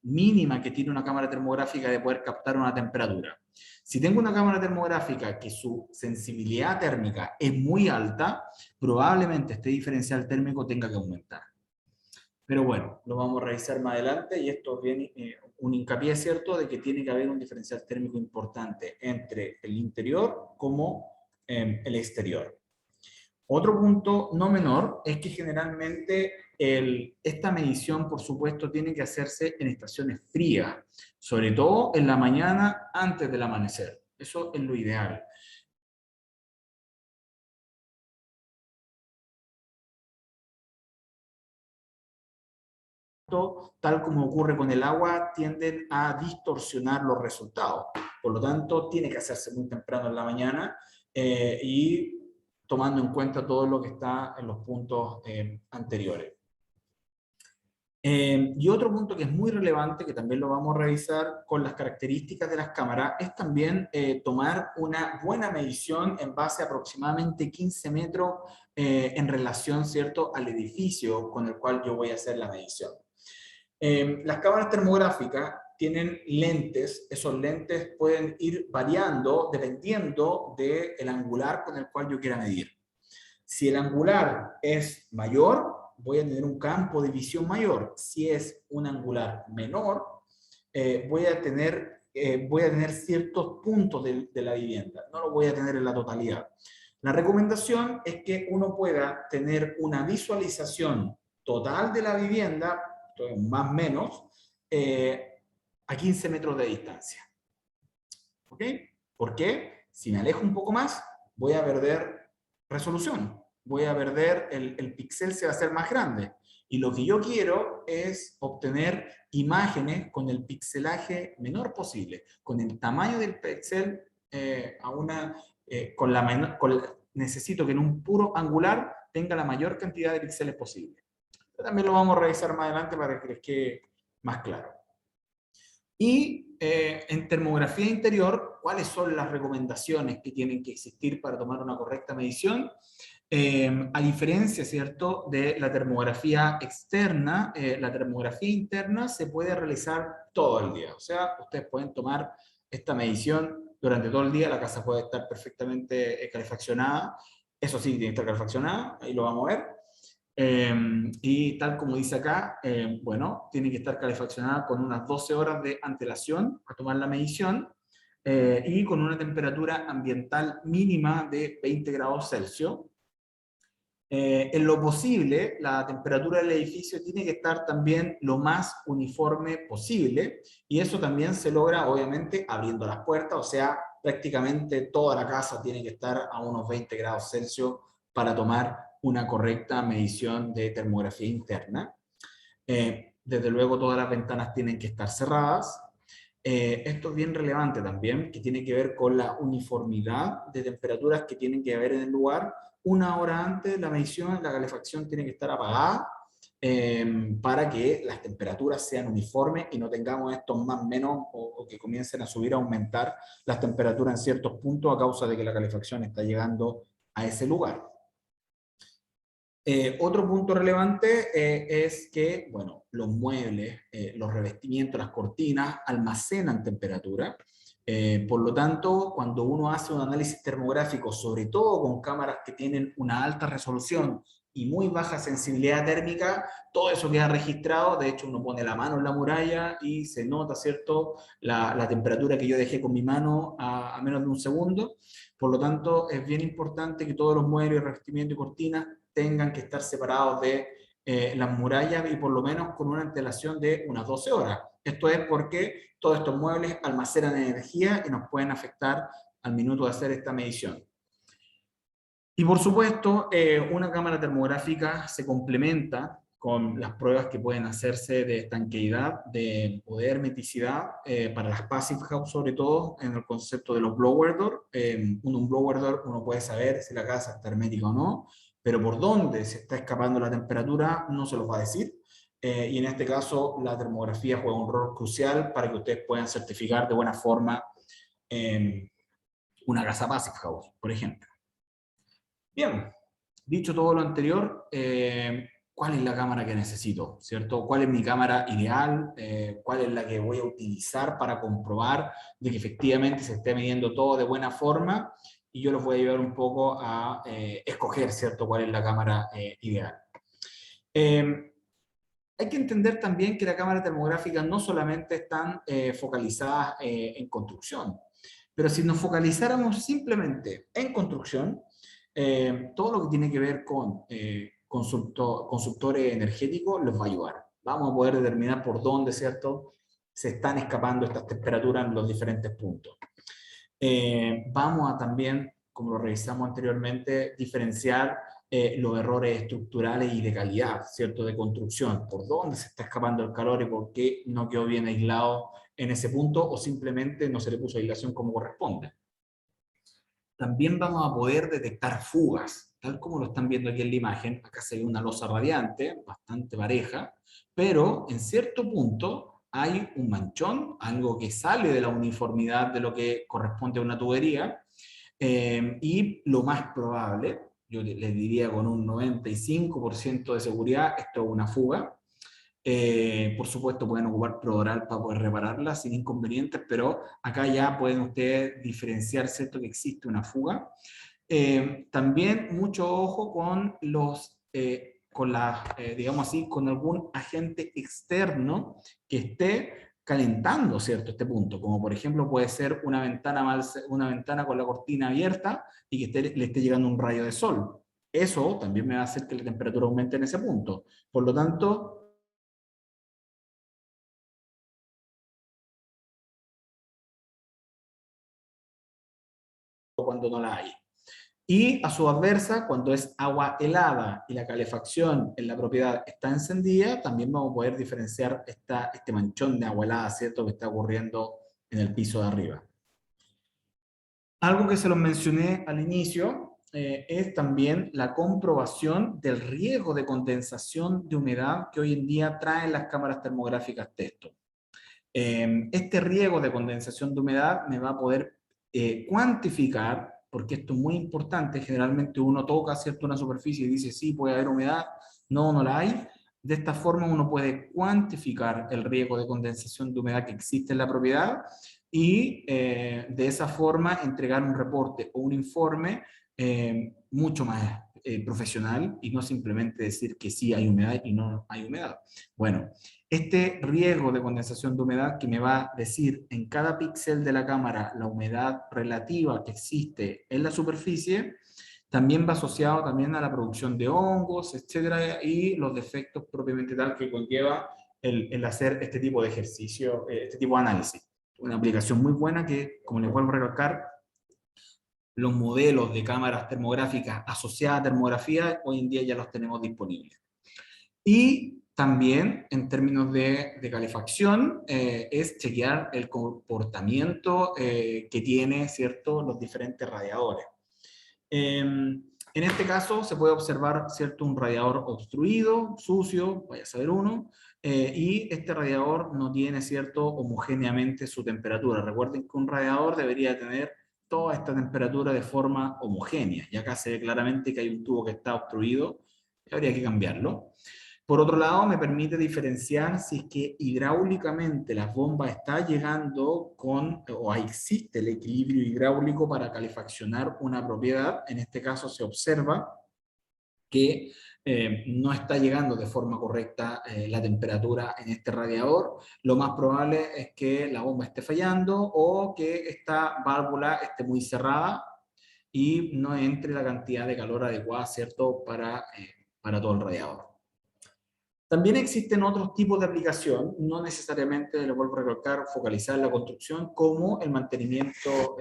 mínima que tiene una cámara termográfica de poder captar una temperatura. Si tengo una cámara termográfica que su sensibilidad térmica es muy alta, probablemente este diferencial térmico tenga que aumentar. Pero bueno, lo vamos a revisar más adelante, y esto viene un hincapié, ¿cierto?, de que tiene que haber un diferencial térmico importante entre el interior como el exterior. Otro punto no menor es que generalmente esta medición, por supuesto, tiene que hacerse en estaciones frías, sobre todo en la mañana antes del amanecer. Eso es lo ideal. Tal como ocurre con el agua, tienden a distorsionar los resultados. Por lo tanto, tiene que hacerse muy temprano en la mañana y tomando en cuenta todo lo que está en los puntos anteriores. Y otro punto que es muy relevante, que también lo vamos a revisar con las características de las cámaras, es también tomar una buena medición en base a aproximadamente 15 metros en relación, ¿cierto?, al edificio con el cual yo voy a hacer la medición. Las cámaras termográficas tienen lentes. Esos lentes pueden ir variando dependiendo del angular con el cual yo quiera medir. Si el angular es mayor, voy a tener un campo de visión mayor. Si es un angular menor, voy a tener ciertos puntos de la vivienda. No lo voy a tener en la totalidad. La recomendación es que uno pueda tener una visualización total de la vivienda, más o menos, a 15 metros de distancia. ¿Ok? ¿Por qué? Si me alejo un poco más, voy a perder resolución. Voy a perder, el píxel se va a hacer más grande. Y lo que yo quiero es obtener imágenes con el pixelaje menor posible, con el tamaño del píxel necesito que en un puro angular tenga la mayor cantidad de píxeles posible. También lo vamos a revisar más adelante para que les quede más claro. Y en termografía interior, ¿cuáles son las recomendaciones que tienen que existir para tomar una correcta medición? A diferencia, ¿cierto?, de la termografía externa, la termografía interna se puede realizar todo el día. O sea, ustedes pueden tomar esta medición durante todo el día, la casa puede estar perfectamente calefaccionada. Eso sí, tiene que estar calefaccionada, ahí lo vamos a ver. Y tal como dice acá, bueno, tiene que estar calefaccionada con unas 12 horas de antelación a tomar la medición y con una temperatura ambiental mínima de 20 grados Celsius. En lo posible, la temperatura del edificio tiene que estar también lo más uniforme posible, y eso también se logra, obviamente, abriendo las puertas. O sea, prácticamente toda la casa tiene que estar a unos 20 grados Celsius para tomar una correcta medición de termografía interna. Desde luego, todas las ventanas tienen que estar cerradas. Esto es bien relevante también, que tiene que ver con la uniformidad de temperaturas que tienen que haber en el lugar. Una hora antes de la medición, la calefacción tiene que estar apagada para que las temperaturas sean uniformes y no tengamos estos más o menos o que comiencen a subir, a aumentar las temperaturas en ciertos puntos a causa de que la calefacción está llegando a ese lugar. Otro punto relevante es que, bueno, los muebles, los revestimientos, las cortinas almacenan temperatura. Por lo tanto, cuando uno hace un análisis termográfico, sobre todo con cámaras que tienen una alta resolución y muy baja sensibilidad térmica, todo eso queda registrado. De hecho, uno pone la mano en la muralla y se nota, ¿cierto?, la temperatura que yo dejé con mi mano a menos de un segundo. Por lo tanto, es bien importante que todos los muebles, revestimientos y cortinas tengan que estar separados de las murallas y por lo menos con una antelación de unas 12 horas. Esto es porque todos estos muebles almacenan energía y nos pueden afectar al minuto de hacer esta medición. Y por supuesto, una cámara termográfica se complementa con las pruebas que pueden hacerse de estanqueidad o de hermeticidad para las passive house, sobre todo en el concepto de los blower door. Un blower door uno puede saber si la casa está hermética o no, pero por dónde se está escapando la temperatura no se los va a decir. Y en este caso la termografía juega un rol crucial para que ustedes puedan certificar de buena forma una casa passive house, por ejemplo. Bien, dicho todo lo anterior, ¿cuál es la cámara que necesito? ¿Cierto? ¿Cuál es mi cámara ideal? ¿Cuál es la que voy a utilizar para comprobar de que efectivamente se esté midiendo todo de buena forma? Y yo los voy a ayudar un poco a escoger, ¿cierto?, cuál es la cámara ideal. Hay que entender también que la cámara termográfica no solamente están focalizadas en construcción, pero si nos focalizáramos simplemente en construcción, todo lo que tiene que ver con consultores energéticos los va a ayudar. Vamos a poder determinar por dónde, ¿cierto?, se están escapando estas temperaturas en los diferentes puntos. Vamos a también, como lo revisamos anteriormente, diferenciar los errores estructurales y de calidad, ¿cierto?, de construcción, por dónde se está escapando el calor y por qué no quedó bien aislado en ese punto o simplemente no se le puso aislación como corresponde. También vamos a poder detectar fugas, tal como lo están viendo aquí en la imagen. Acá se ve una losa radiante, bastante pareja, pero en cierto punto hay un manchón, algo que sale de la uniformidad de lo que corresponde a una tubería, y lo más probable, yo les diría con un 95% de seguridad, esto es una fuga. Por supuesto pueden ocupar Prodoral para poder repararla sin inconvenientes, pero acá ya pueden ustedes diferenciar, ¿cierto?, que existe una fuga. También mucho ojo con digamos así, con algún agente externo que esté calentando, ¿cierto?, este punto, como por ejemplo puede ser una ventana con la cortina abierta y que le esté llegando un rayo de sol. Eso también me va a hacer que la temperatura aumente en ese punto. Por lo tanto, cuando no la hay. Y a su adversa, cuando es agua helada y la calefacción en la propiedad está encendida, también vamos a poder diferenciar este manchón de agua helada, ¿cierto?, que está ocurriendo en el piso de arriba. Algo que se los mencioné al inicio es también la comprobación del riesgo de condensación de humedad que hoy en día traen las cámaras termográficas Testo. Este riesgo de condensación de humedad me va a poder cuantificar, porque esto es muy importante. Generalmente uno toca, ¿cierto?, una superficie y dice sí, puede haber humedad, no, no la hay. De esta forma uno puede cuantificar el riesgo de condensación de humedad que existe en la propiedad y de esa forma entregar un reporte o un informe mucho más profesional y no simplemente decir que sí hay humedad y no hay humedad. Bueno, este riesgo de condensación de humedad que me va a decir en cada píxel de la cámara la humedad relativa que existe en la superficie, también va asociado también a la producción de hongos, etcétera, y los defectos propiamente tal que conlleva el hacer este tipo de ejercicio, este tipo de análisis. Una aplicación muy buena que, como les vuelvo a recalcar, los modelos de cámaras termográficas asociadas a termografía hoy en día ya los tenemos disponibles. Y también, en términos de calefacción, es chequear el comportamiento que tiene, ¿cierto?, los diferentes radiadores. En este caso se puede observar, ¿cierto?, un radiador obstruido, sucio, vaya a saber uno, y este radiador no tiene, ¿cierto?, homogéneamente su temperatura. Recuerden que un radiador debería tener toda esta temperatura de forma homogénea, y acá se ve claramente que hay un tubo que está obstruido Habría que cambiarlo. Por otro lado, me permite diferenciar si es que hidráulicamente la bomba está llegando con, o existe el equilibrio hidráulico para calefaccionar una propiedad. En este caso se observa que no está llegando de forma correcta la temperatura en este radiador. Lo más probable es que la bomba esté fallando o que esta válvula esté muy cerrada y no entre la cantidad de calor adecuada, ¿cierto?, para todo el radiador. También existen otros tipos de aplicación, no necesariamente, lo vuelvo a recalcar, focalizar en la construcción, como el mantenimiento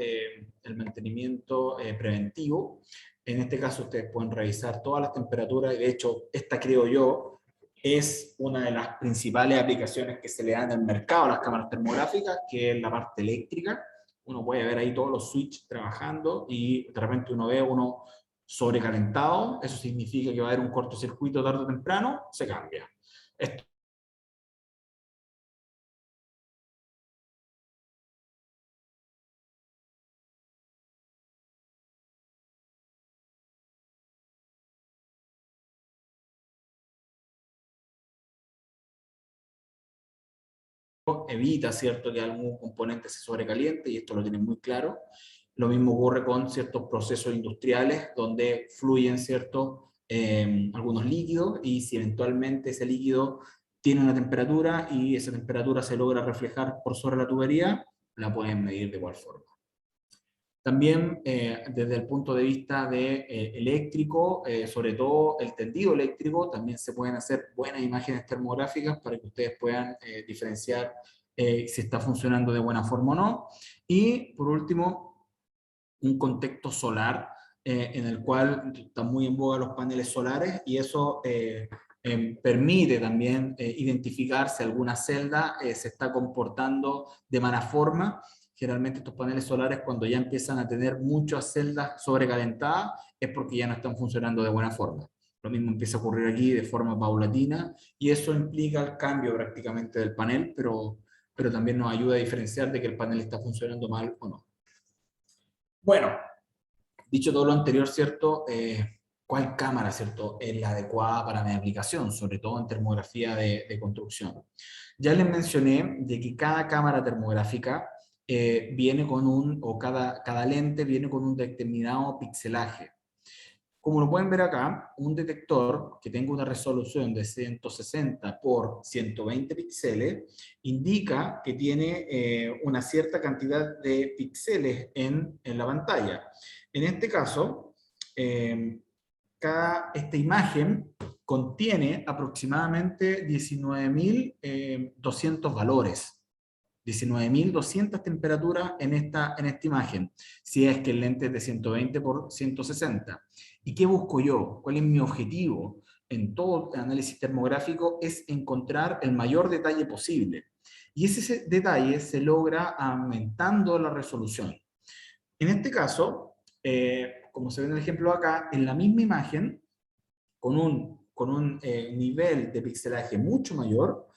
preventivo. En este caso ustedes pueden revisar todas las temperaturas, y de hecho, esta creo yo, es una de las principales aplicaciones que se le dan en el mercado a las cámaras termográficas, que es la parte eléctrica. Uno puede ver ahí todos los switches trabajando y de repente uno ve uno sobrecalentado, eso significa que va a haber un cortocircuito tarde o temprano, se cambia. Esto evita, ¿cierto?, que algún componente se sobrecaliente, y esto lo tienen muy claro. Lo mismo ocurre con ciertos procesos industriales donde fluyen, ¿cierto?, algunos líquidos, y si eventualmente ese líquido tiene una temperatura y esa temperatura se logra reflejar por sobre la tubería, la pueden medir de igual forma. También desde el punto de vista de, eléctrico, sobre todo el tendido eléctrico, también se pueden hacer buenas imágenes termográficas para que ustedes puedan diferenciar si está funcionando de buena forma o no. Y por último, un contexto solar en el cual están muy en boga los paneles solares, y eso permite también identificar si alguna celda se está comportando de mala forma. Generalmente estos paneles solares, cuando ya empiezan a tener muchas celdas sobrecalentadas, es porque ya no están funcionando de buena forma. Lo mismo empieza a ocurrir aquí de forma paulatina, y eso implica el cambio prácticamente del panel, pero también nos ayuda a diferenciar de que el panel está funcionando mal o no. Bueno, dicho todo lo anterior, ¿cierto? ¿Cuál cámara, ¿cierto?, es la adecuada para mi aplicación, sobre todo en termografía de construcción? Ya les mencioné de que cada cámara termográfica viene con cada lente viene con un determinado pixelaje. Como lo pueden ver acá, un detector que tenga una resolución de 160 por 120 píxeles indica que tiene una cierta cantidad de píxeles en la pantalla. En este caso, esta imagen contiene aproximadamente 19.200 valores. 19.200 temperaturas en esta imagen, si es que el lente es de 120 por 160. ¿Y qué busco yo? ¿Cuál es mi objetivo en todo el análisis termográfico? Es encontrar el mayor detalle posible. Y ese detalle se logra aumentando la resolución. En este caso, como se ve en el ejemplo acá, en la misma imagen, con un nivel de pixelaje mucho mayor,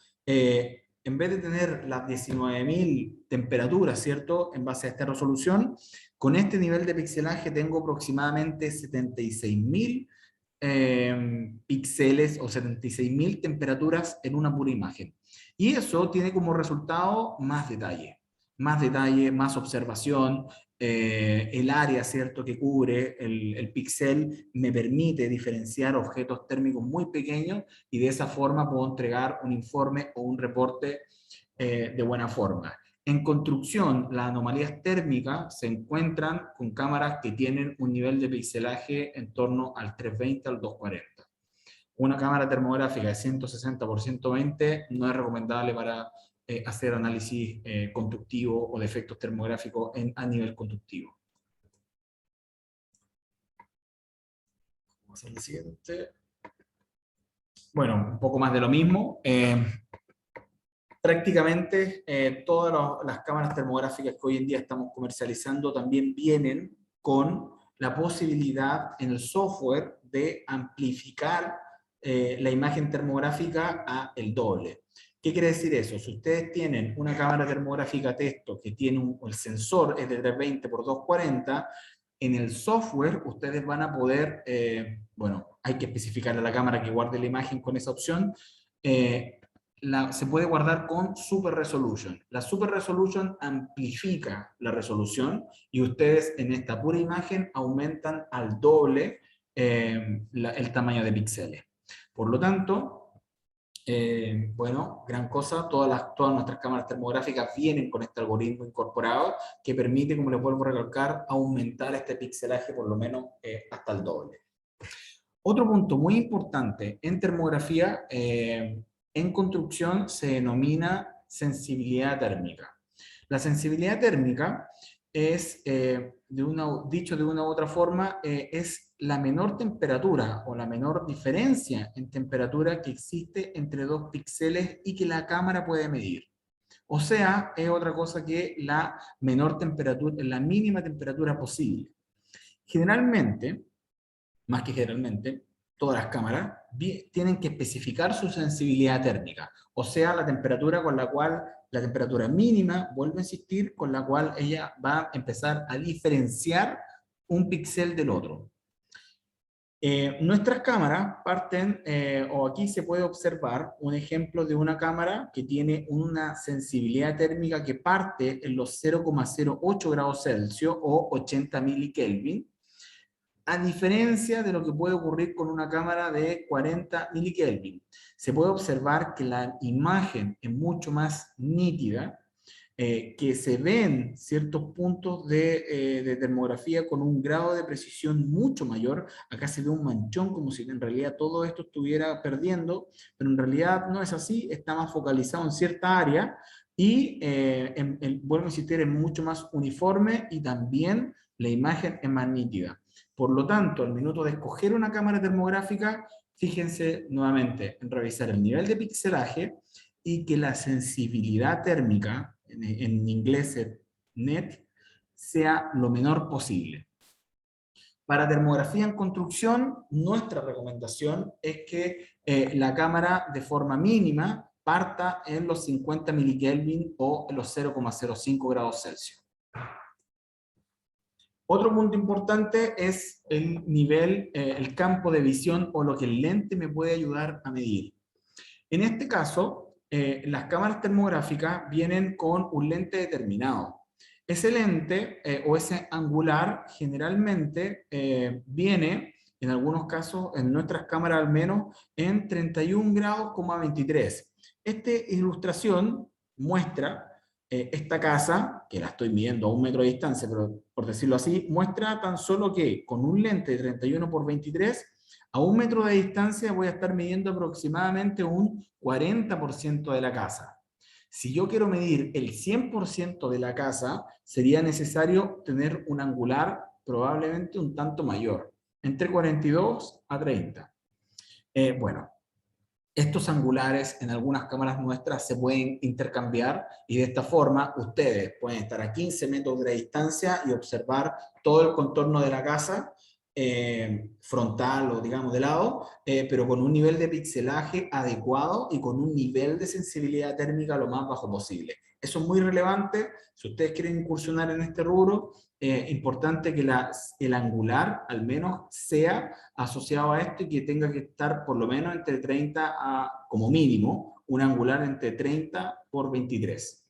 en vez de tener las 19.000 temperaturas, ¿cierto?, en base a esta resolución, con este nivel de pixelaje tengo aproximadamente 76.000 píxeles o 76.000 temperaturas en una pura imagen. Y eso tiene como resultado más detalle, más observación. El área, ¿cierto?, que cubre el píxel me permite diferenciar objetos térmicos muy pequeños, y de esa forma puedo entregar un informe o un reporte de buena forma. En construcción, las anomalías térmicas se encuentran con cámaras que tienen un nivel de pixelaje en torno al 320 al 240. Una cámara termográfica de 160 por 120 no es recomendable para hacer análisis constructivo o de efectos termográficos a nivel constructivo. Vamos al siguiente. Bueno, un poco más de lo mismo. Prácticamente todas las cámaras termográficas que hoy en día estamos comercializando también vienen con la posibilidad en el software de amplificar la imagen termográfica a el doble. ¿Qué quiere decir eso? Si ustedes tienen una cámara termográfica texto que tiene el sensor es de 320 por 240, en el software ustedes van a poder, hay que especificarle a la cámara que guarde la imagen con esa opción. Se puede guardar con Super Resolution. La Super Resolution amplifica la resolución y ustedes en esta pura imagen aumentan al doble el tamaño de píxeles. Por lo tanto, bueno, gran cosa, todas nuestras cámaras termográficas vienen con este algoritmo incorporado que permite, como les vuelvo a recalcar, aumentar este pixelaje por lo menos hasta el doble. Otro punto muy importante en termografía, en construcción se denomina sensibilidad térmica. La sensibilidad térmica es, dicho de una u otra forma, es la menor temperatura o la menor diferencia en temperatura que existe entre dos píxeles y que la cámara puede medir. O sea, es otra cosa que la menor temperatura, la mínima temperatura posible. Generalmente, más que generalmente, todas las cámaras tienen que especificar su sensibilidad térmica, o sea, la temperatura con la cual, la temperatura mínima, vuelvo a insistir, con la cual ella va a empezar a diferenciar un píxel del otro. Nuestras cámaras parten, o aquí se puede observar un ejemplo de una cámara que tiene una sensibilidad térmica que parte en los 0,08 grados Celsius o 80 milikelvin, a diferencia de lo que puede ocurrir con una cámara de 40 milikelvin. Se puede observar que la imagen es mucho más nítida, que se ven ciertos puntos de termografía con un grado de precisión mucho mayor. Acá se ve un manchón como si en realidad todo esto estuviera perdiendo, pero en realidad no es así, está más focalizado en cierta área y, vuelvo a insistir, es mucho más uniforme y también la imagen es más nítida. Por lo tanto, al minuto de escoger una cámara termográfica, fíjense nuevamente en revisar el nivel de pixelaje y que la sensibilidad térmica, en inglés es net, sea lo menor posible. Para termografía en construcción, nuestra recomendación es que la cámara de forma mínima parta en los 50 milikelvin o en los 0,05 grados Celsius. Otro punto importante es el nivel, el campo de visión o lo que el lente me puede ayudar a medir. En este caso, las cámaras termográficas vienen con un lente determinado. Ese lente o ese angular generalmente viene, en algunos casos, en nuestras cámaras al menos, en 31 grados, 23. Esta ilustración muestra esta casa, que la estoy midiendo a 1 metro de distancia, pero por decirlo así, muestra tan solo que con un lente de 31 por 23, a 1 metro de distancia voy a estar midiendo aproximadamente un 40% de la casa. Si yo quiero medir el 100% de la casa, sería necesario tener un angular probablemente un tanto mayor, entre 42 a 30. Bueno, estos angulares en algunas cámaras nuestras se pueden intercambiar y de esta forma ustedes pueden estar a 15 metros de distancia y observar todo el contorno de la casa, frontal o digamos de lado, pero con un nivel de pixelaje adecuado y con un nivel de sensibilidad térmica lo más bajo posible. Eso es muy relevante. Si ustedes quieren incursionar en este rubro, importante que el angular al menos sea asociado a esto y que tenga que estar por lo menos entre 30 a, como mínimo, un angular entre 30 por 23.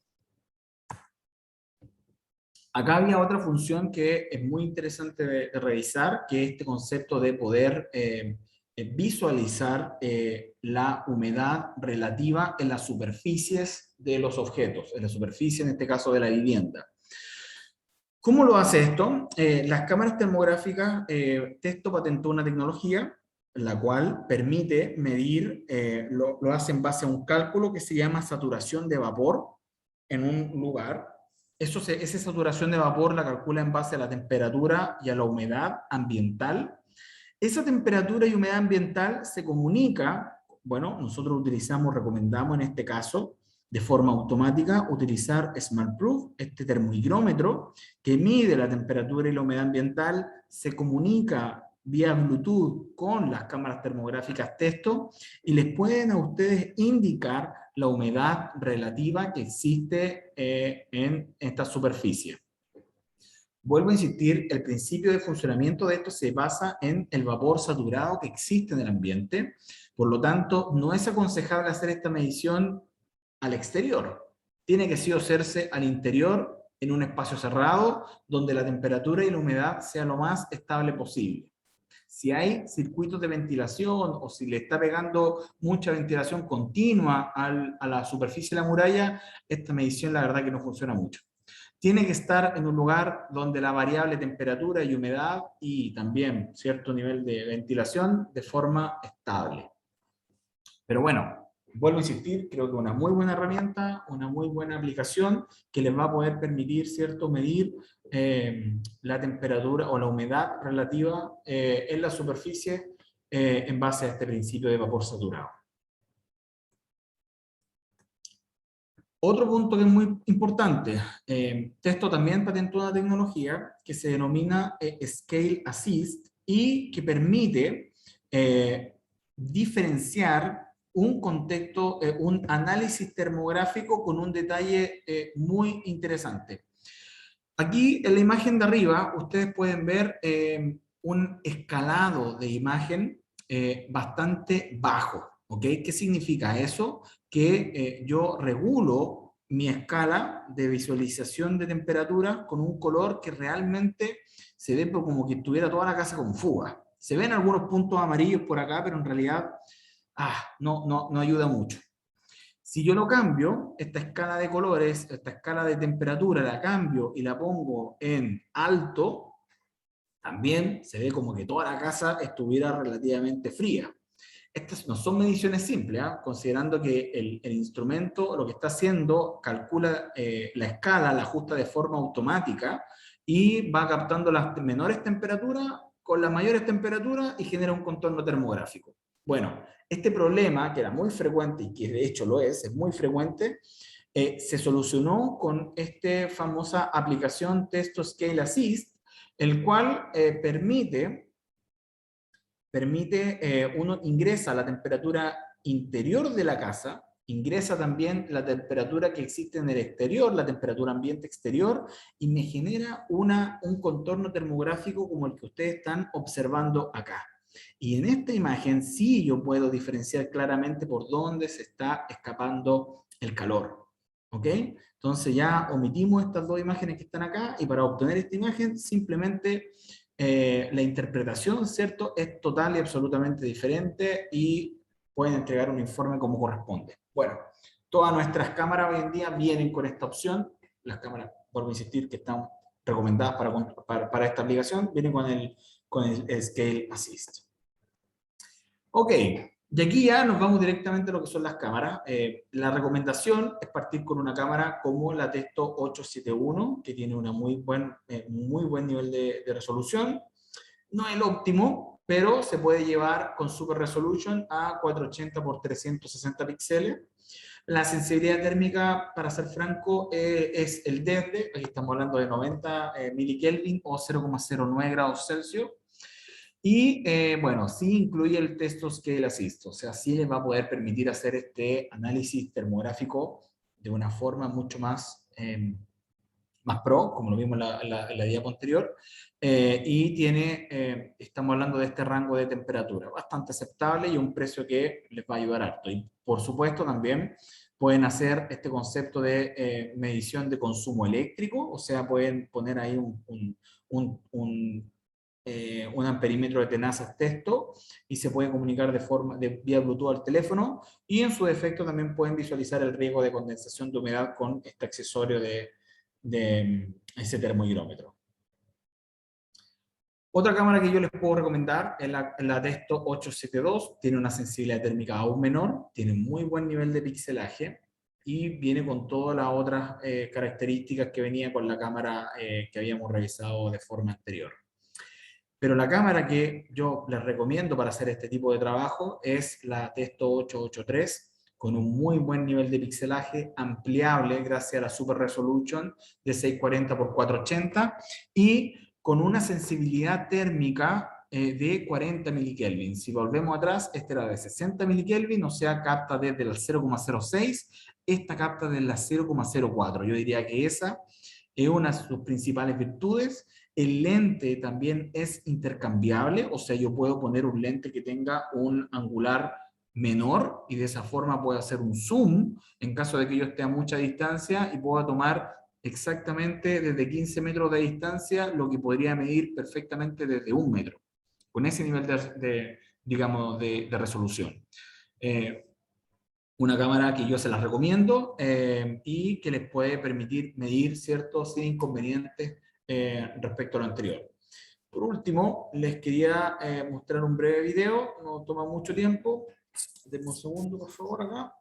Acá había otra función que es muy interesante de revisar, que es este concepto de poder visualizar la humedad relativa en las superficies de los objetos, en la superficie en este caso de la vivienda. ¿Cómo lo hace esto? Las cámaras termográficas, Testo patentó una tecnología la cual permite medir, lo hace en base a un cálculo que se llama saturación de vapor en un lugar. Esa saturación de vapor la calcula en base a la temperatura y a la humedad ambiental. Esa temperatura y humedad ambiental se comunica, bueno, nosotros recomendamos en este caso, de forma automática, utilizar SmartProof, este termohigrómetro, que mide la temperatura y la humedad ambiental, se comunica vía Bluetooth con las cámaras termográficas Testo y les pueden a ustedes indicar la humedad relativa que existe en esta superficie. Vuelvo a insistir, el principio de funcionamiento de esto se basa en el vapor saturado que existe en el ambiente. Por lo tanto, no es aconsejable hacer esta medición al exterior. Tiene que sí hacerse al interior, en un espacio cerrado, donde la temperatura y la humedad sea lo más estable posible. Si hay circuitos de ventilación o si le está pegando mucha ventilación continua a la superficie de la muralla, esta medición la verdad que no funciona mucho. Tiene que estar en un lugar donde la variable temperatura y humedad y también cierto nivel de ventilación de forma estable. Pero bueno, vuelvo a insistir, creo que una muy buena herramienta, una muy buena aplicación que les va a poder permitir, ¿cierto?, medir la temperatura o la humedad relativa en la superficie en base a este principio de vapor saturado. Otro punto que es muy importante, Testo también patentó una tecnología que se denomina Scale Assist y que permite diferenciar un contexto, un análisis termográfico con un detalle muy interesante. Aquí en la imagen de arriba ustedes pueden ver un escalado de imagen bastante bajo. ¿Ok? ¿Qué significa eso? Que yo regulo mi escala de visualización de temperatura con un color que realmente se ve como que estuviera toda la casa con fuga. Se ven algunos puntos amarillos por acá, pero en realidad no ayuda mucho. Si yo lo cambio, esta escala de colores, esta escala de temperatura, la cambio y la pongo en alto, también se ve como que toda la casa estuviera relativamente fría. Estas no son mediciones simples, considerando que el instrumento lo que está haciendo, calcula la escala, la ajusta de forma automática y va captando las menores temperaturas con las mayores temperaturas y genera un contorno termográfico. Bueno, este problema, que era muy frecuente y que de hecho lo es muy frecuente, se solucionó con esta famosa aplicación Testo Scale Assist, el cual permite uno ingresa la temperatura interior de la casa, ingresa también la temperatura que existe en el exterior, la temperatura ambiente exterior, y me genera un contorno termográfico como el que ustedes están observando acá. Y en esta imagen sí yo puedo diferenciar claramente por dónde se está escapando el calor. ¿Ok? Entonces ya omitimos estas dos imágenes que están acá, y para obtener esta imagen simplemente la interpretación, ¿cierto?, es total y absolutamente diferente y pueden entregar un informe como corresponde. Bueno, todas nuestras cámaras hoy en día vienen con esta opción. Las cámaras, vuelvo a insistir, que están recomendadas para esta aplicación, vienen con el Scale Assist. Ok, de aquí ya nos vamos directamente a lo que son las cámaras. La recomendación es partir con una cámara como la Testo 871, que tiene un muy buen nivel de resolución. No es el óptimo, pero se puede llevar con Super Resolution a 480 x 360 píxeles. La sensibilidad térmica, para ser franco, es el desde, aquí estamos hablando de 90 milikelvin o 0,09 grados Celsius. Y bueno, sí incluye el Testo Scale Assist, o sea, sí les va a poder permitir hacer este análisis termográfico de una forma mucho más pro, como lo vimos en la diapo anterior, y estamos hablando de este rango de temperatura bastante aceptable y un precio que les va a ayudar harto. Y por supuesto también pueden hacer este concepto de medición de consumo eléctrico, o sea, pueden poner ahí un amperímetro de tenazas Testo y se puede comunicar vía Bluetooth al teléfono, y en su defecto también pueden visualizar el riesgo de condensación de humedad con este accesorio de ese termohigrómetro. Otra cámara que yo les puedo recomendar es la Testo 872, tiene una sensibilidad térmica aún menor, tiene muy buen nivel de pixelaje y viene con todas las otras características que venía con la cámara que habíamos revisado de forma anterior. Pero la cámara que yo les recomiendo para hacer este tipo de trabajo es la Testo 883, con un muy buen nivel de pixelaje, ampliable gracias a la Super Resolution de 640 x 480 y con una sensibilidad térmica de 40 milikelvin. Si volvemos atrás, esta era de 60 milikelvin, o sea, capta desde el 0,06, esta capta desde la 0,04. Yo diría que esa es una de sus principales virtudes. El lente también es intercambiable, o sea, yo puedo poner un lente que tenga un angular menor y de esa forma puedo hacer un zoom en caso de que yo esté a mucha distancia y pueda tomar exactamente desde 15 metros de distancia lo que podría medir perfectamente desde 1 metro, con ese nivel digamos, de resolución. Una cámara que yo se las recomiendo y que les puede permitir medir, ¿cierto?, sin inconvenientes respecto a lo anterior. Por último, les quería mostrar un breve video, no toma mucho tiempo. Denme un segundo, por favor, acá.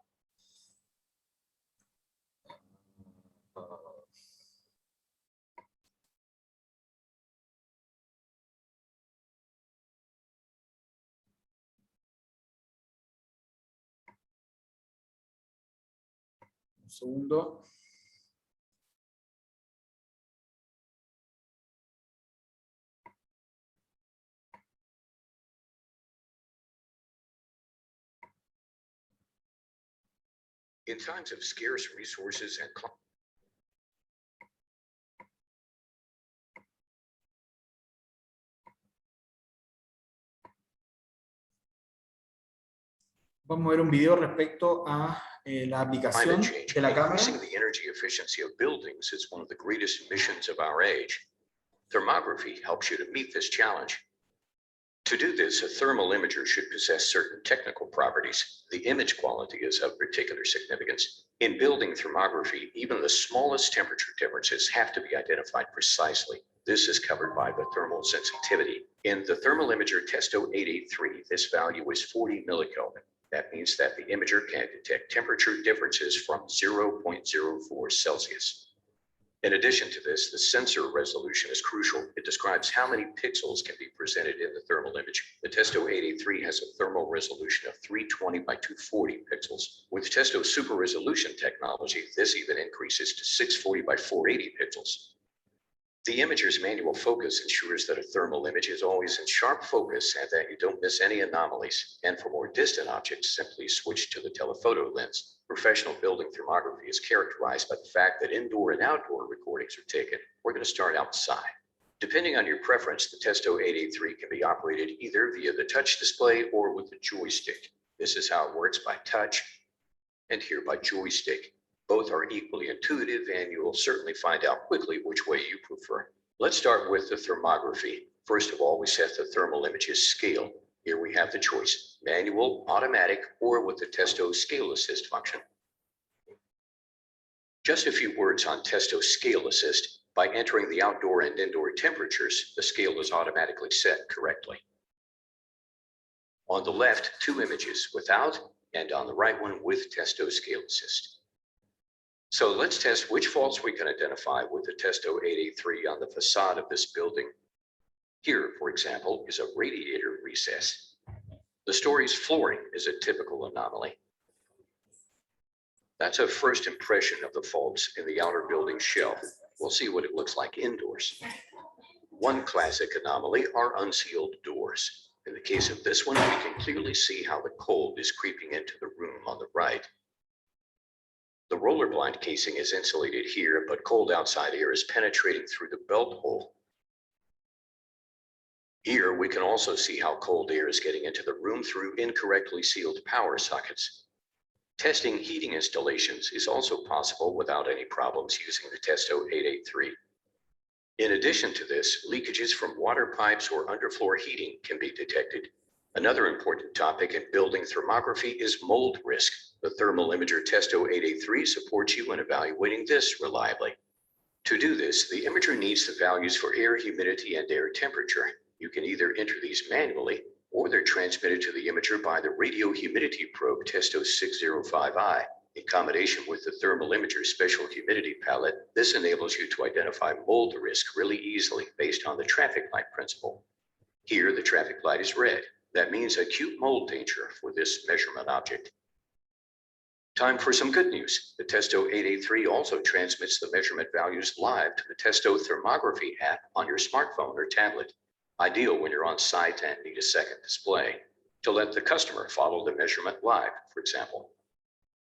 Un segundo. In times of scarce resources and Vamos a ver un video respecto a la aplicación de la cámara. increasing the energy efficiency of buildings is one of the greatest missions of our age. Thermography helps you to meet this challenge. To do this, a thermal imager should possess certain technical properties. The image quality is of particular significance. In building thermography, even the smallest temperature differences have to be identified precisely. This is covered by the thermal sensitivity. In the thermal imager Testo 883, this value is 40 millikelvin. That means that the imager can detect temperature differences from 0.04 Celsius. In addition to this, the sensor resolution is crucial. It describes how many pixels can be presented in the thermal image. The Testo 883 has a thermal resolution of 320 by 240 pixels. With Testo super resolution technology, this even increases to 640 by 480 pixels. The imager's manual focus ensures that a thermal image is always in sharp focus and that you don't miss any anomalies. And for more distant objects, simply switch to the telephoto lens. Professional building thermography is characterized by the fact that indoor and outdoor recordings are taken. We're going to start outside. Depending on your preference, the Testo 883 can be operated either via the touch display or with the joystick. This is how it works by touch and here by joystick. Both are equally intuitive, and you will certainly find out quickly which way you prefer. Let's start with the thermography. First of all, we set the thermal image's scale. Here we have the choice, manual, automatic, or with the Testo Scale Assist function. Just a few words on Testo Scale Assist. By entering the outdoor and indoor temperatures, the scale is automatically set correctly. On the left, 2 images without, and on the right one with Testo Scale Assist. So let's test which faults we can identify with the Testo 883 on the facade of this building. Here, for example, is a radiator recess. The story's flooring is a typical anomaly. That's a first impression of the faults in the outer building shell. We'll see what it looks like indoors. One classic anomaly are unsealed doors. In the case of this one, we can clearly see how the cold is creeping into the room on the right. The roller blind casing is insulated here, but cold outside air is penetrating through the belt hole. Here, we can also see how cold air is getting into the room through incorrectly sealed power sockets. Testing heating installations is also possible without any problems using the Testo 883. In addition to this, leakages from water pipes or underfloor heating can be detected. Another important topic in building thermography is mold risk. The thermal imager Testo 883 supports you in evaluating this reliably. To do this, the imager needs the values for air humidity and air temperature. You can either enter these manually, or they're transmitted to the imager by the radio humidity probe Testo 605i. In combination with the thermal imager's special humidity palette, this enables you to identify mold risk really easily based on the traffic light principle. Here, the traffic light is red. That means acute mold danger for this measurement object. Time for some good news. The Testo 883 also transmits the measurement values live to the Testo Thermography app on your smartphone or tablet. Ideal when you're on site and need a second display to let the customer follow the measurement live, for example.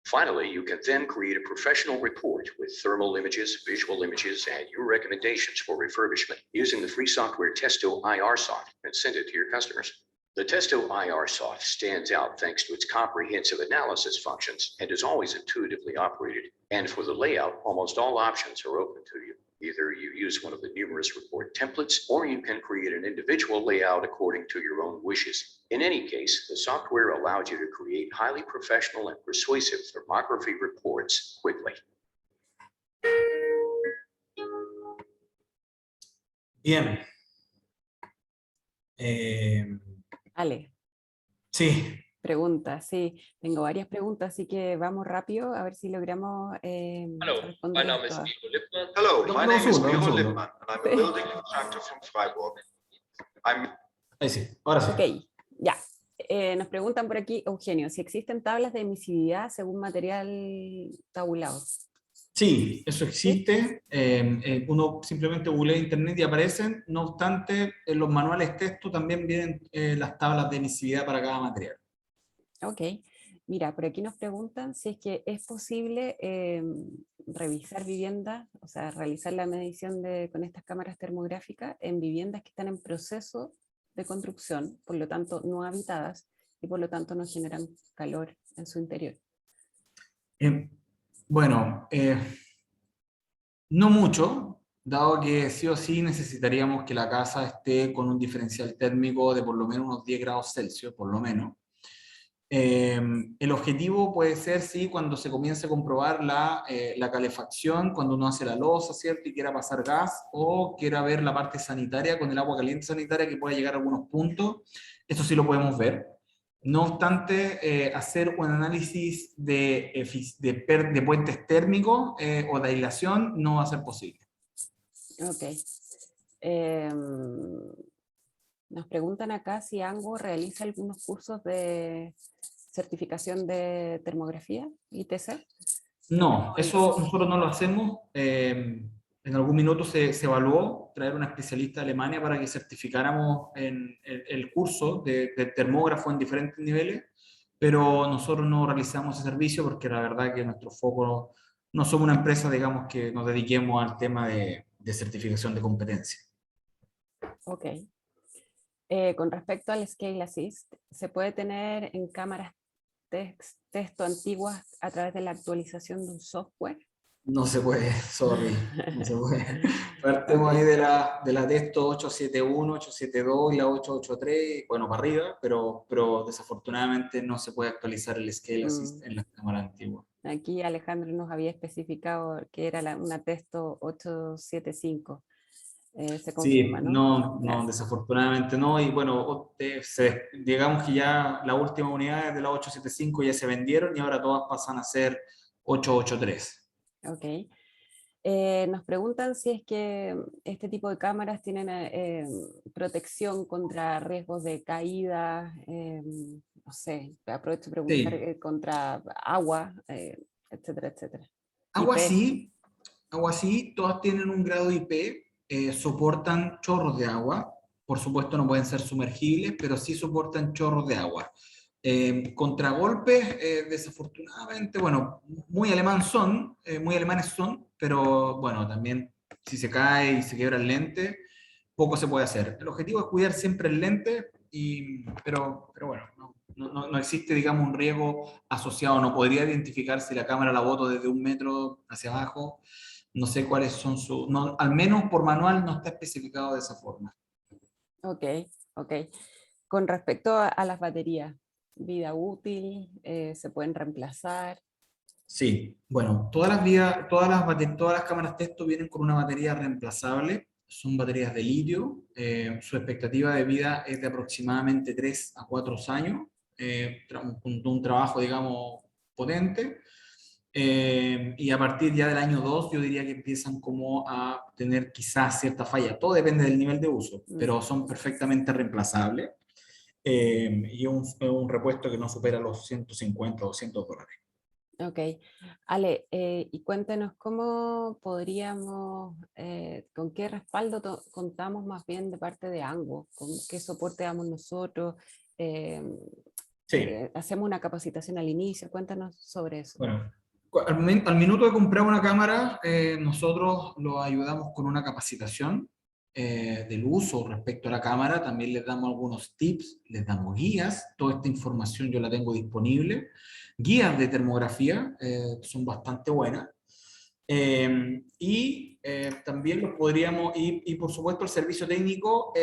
Finally, you can then create a professional report with thermal images, visual images, and your recommendations for refurbishment using the free software Testo IR Soft and send it to your customers. The Testo IR Soft stands out thanks to its comprehensive analysis functions and is always intuitively operated. And for the layout, almost all options are open to you. Either you use one of the numerous report templates, or you can create an individual layout according to your own wishes. In any case, the software allows you to create highly professional and persuasive thermography reports quickly. Bien. Ale, Sí. preguntas, sí. Tengo varias preguntas, así que vamos rápido a ver si logramos Hello, my responder name is todas. Ivo Lippmann. Hello, No, my no name is segundo, no Ivo segundo. Lippmann, and I'm a building contractor from Freiburg. Ahí sí, ahora sí. Ok, ya. Nos preguntan por aquí, Eugenio, si existen tablas de emisividad según material tabulado. Sí, eso existe. Uno simplemente googlea en internet y aparecen. No obstante, en los manuales texto también vienen las tablas de emisividad para cada material. Ok, mira, por aquí nos preguntan si es que es posible revisar viviendas, o sea, realizar la medición con estas cámaras termográficas en viviendas que están en proceso de construcción, por lo tanto no habitadas y por lo tanto no generan calor en su interior. Bueno, no mucho, dado que sí o sí necesitaríamos que la casa esté con un diferencial térmico de por lo menos unos 10 grados Celsius, por lo menos. El objetivo puede ser, sí, cuando se comience a comprobar la calefacción, cuando uno hace la loza, ¿cierto? Y quiera pasar gas, o quiera ver la parte sanitaria con el agua caliente sanitaria que puede llegar a algunos puntos. Eso sí lo podemos ver. No obstante, hacer un análisis de puentes térmicos o de aislación no va a ser posible. Ok. Nos preguntan acá si ANGO realiza algunos cursos de certificación de termografía, ITC. No, eso nosotros no lo hacemos. En algún minuto se evaluó traer una especialista de Alemania para que certificáramos en el curso de termógrafo en diferentes niveles, pero nosotros no realizamos ese servicio porque la verdad que nuestro foco no somos una empresa, digamos, que nos dediquemos al tema de certificación de competencia. Ok. Con respecto al Scale Assist, ¿se puede tener en cámaras texto antiguas a través de la actualización de un software? No se puede, sorry, no se puede. Partemos ahí de la Testo 871, 872 y la 883, bueno, para arriba, pero desafortunadamente no se puede actualizar el Scale Assist en las cámaras antiguas. Aquí Alejandro nos había especificado que era una Testo 875. Se confirma, Sí, ¿no? no, desafortunadamente no, y bueno, digamos que ya las últimas unidades de la 875 ya se vendieron y ahora todas pasan a ser 883. Ok. Nos preguntan si es que este tipo de cámaras tienen protección contra riesgos de caída, no sé, aprovecho de preguntar, Sí. contra agua, etcétera, etcétera. Agua IP. sí, todas tienen un grado IP, soportan chorros de agua, por supuesto no pueden ser sumergibles, pero sí soportan chorros de agua. Contragolpes, desafortunadamente, bueno, muy alemanes son, pero bueno, también si se cae y se quiebra el lente, poco se puede hacer. El objetivo es cuidar siempre el lente, pero bueno, no existe, digamos, un riesgo asociado. No podría identificar si la cámara la boto desde 1 metro hacia abajo. No sé cuáles son al menos por manual no está especificado de esa forma. Ok, ok. Con respecto a las baterías, vida útil, se pueden reemplazar. Sí, bueno, todas las cámaras texto vienen con una batería reemplazable. Son baterías de litio. Su expectativa de vida es de aproximadamente 3 a 4 años. Un trabajo, digamos, potente. Y a partir ya del año 2 yo diría que empiezan como a tener quizás cierta falla. Todo depende del nivel de uso, pero son perfectamente reemplazables. Y un repuesto que no supera los 150 o $200. Ok. Ale, y cuéntenos cómo podríamos, con qué respaldo contamos más bien de parte de ANGO, con qué soporte damos nosotros. Sí. Hacemos una capacitación al inicio, cuéntanos sobre eso. Bueno, al minuto de comprar una cámara, nosotros los ayudamos con una capacitación del uso respecto a la cámara, también les damos algunos tips, les damos guías, toda esta información yo la tengo disponible, guías de termografía, son bastante buenas, también los podríamos, y por supuesto el servicio técnico,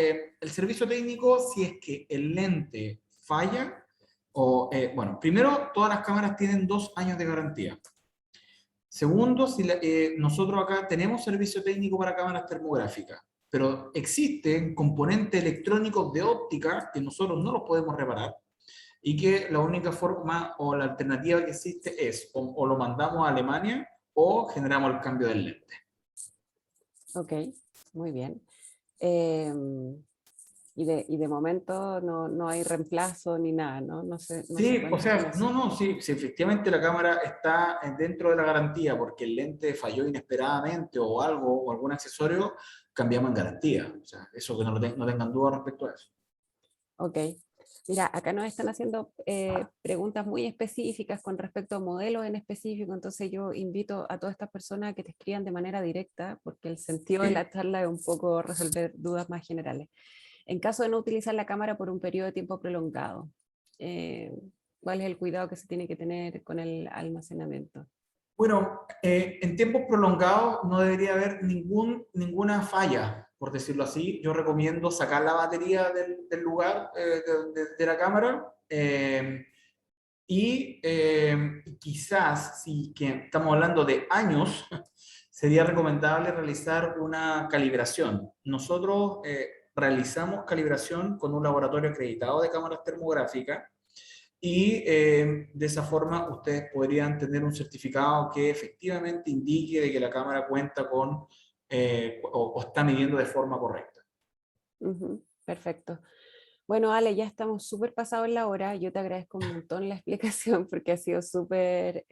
si es que el lente falla, bueno, primero, todas las cámaras tienen 2 años de garantía. Segundo, nosotros acá tenemos servicio técnico para cámaras termográficas, pero existen componentes electrónicos de óptica que nosotros no los podemos reparar y que la única forma o la alternativa que existe es o lo mandamos a Alemania o generamos el cambio del lente. Ok, muy bien. Y de momento no hay reemplazo ni nada, ¿no? No sé, no Sí, se o cuenta sea, con eso. sí, efectivamente la cámara está dentro de la garantía porque el lente falló inesperadamente o algo, o algún accesorio, cambiamos en garantía. O sea, eso que no tengan duda respecto a eso. Ok. Mira, acá nos están haciendo preguntas muy específicas con respecto a modelos en específico, entonces yo invito a todas estas personas a que te escriban de manera directa, porque el sentido de la charla es un poco resolver dudas más generales. En caso de no utilizar la cámara por un periodo de tiempo prolongado, ¿cuál es el cuidado que se tiene que tener con el almacenamiento? Bueno, en tiempos prolongados no debería haber ninguna falla, por decirlo así. Yo recomiendo sacar la batería del lugar de la cámara quizás, si que estamos hablando de años, sería recomendable realizar una calibración. Nosotros realizamos calibración con un laboratorio acreditado de cámaras termográficas y de esa forma ustedes podrían tener un certificado que efectivamente indique de que la cámara cuenta con o está midiendo de forma correcta. Perfecto. Bueno, Ale, ya estamos súper pasados en la hora. Yo te agradezco un montón la explicación porque ha sido súper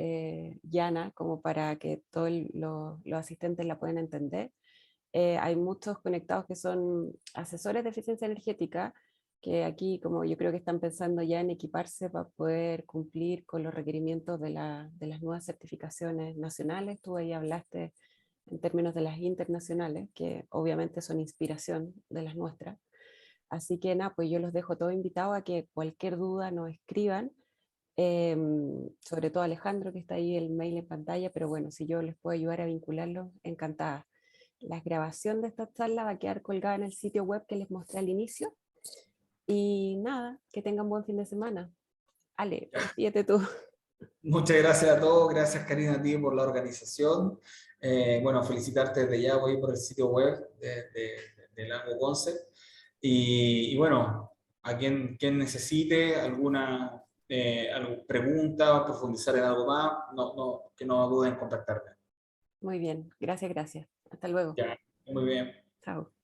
llana como para que todos los asistentes la puedan entender. Hay muchos conectados que son asesores de eficiencia energética que aquí, como yo creo que están pensando ya en equiparse para poder cumplir con los requerimientos de las nuevas certificaciones nacionales. Tú ahí hablaste en términos de las internacionales, que obviamente son inspiración de las nuestras. Así que nada, pues yo los dejo todos invitados a que cualquier duda nos escriban, sobre todo Alejandro, que está ahí el mail en pantalla, pero bueno, si yo les puedo ayudar a vincularlos, encantada. La grabación de esta charla va a quedar colgada en el sitio web que les mostré al inicio. Y nada, que tengan buen fin de semana. Ale, despídete tú. Muchas gracias a todos, gracias Karina a ti por la organización. Bueno, felicitarte desde ya, voy por el sitio web de Lango Concept. Y bueno, a quien necesite alguna pregunta o profundizar en algo más, que no duden en contactarme. Muy bien, gracias, gracias. Hasta luego. Ya, muy bien. Chao.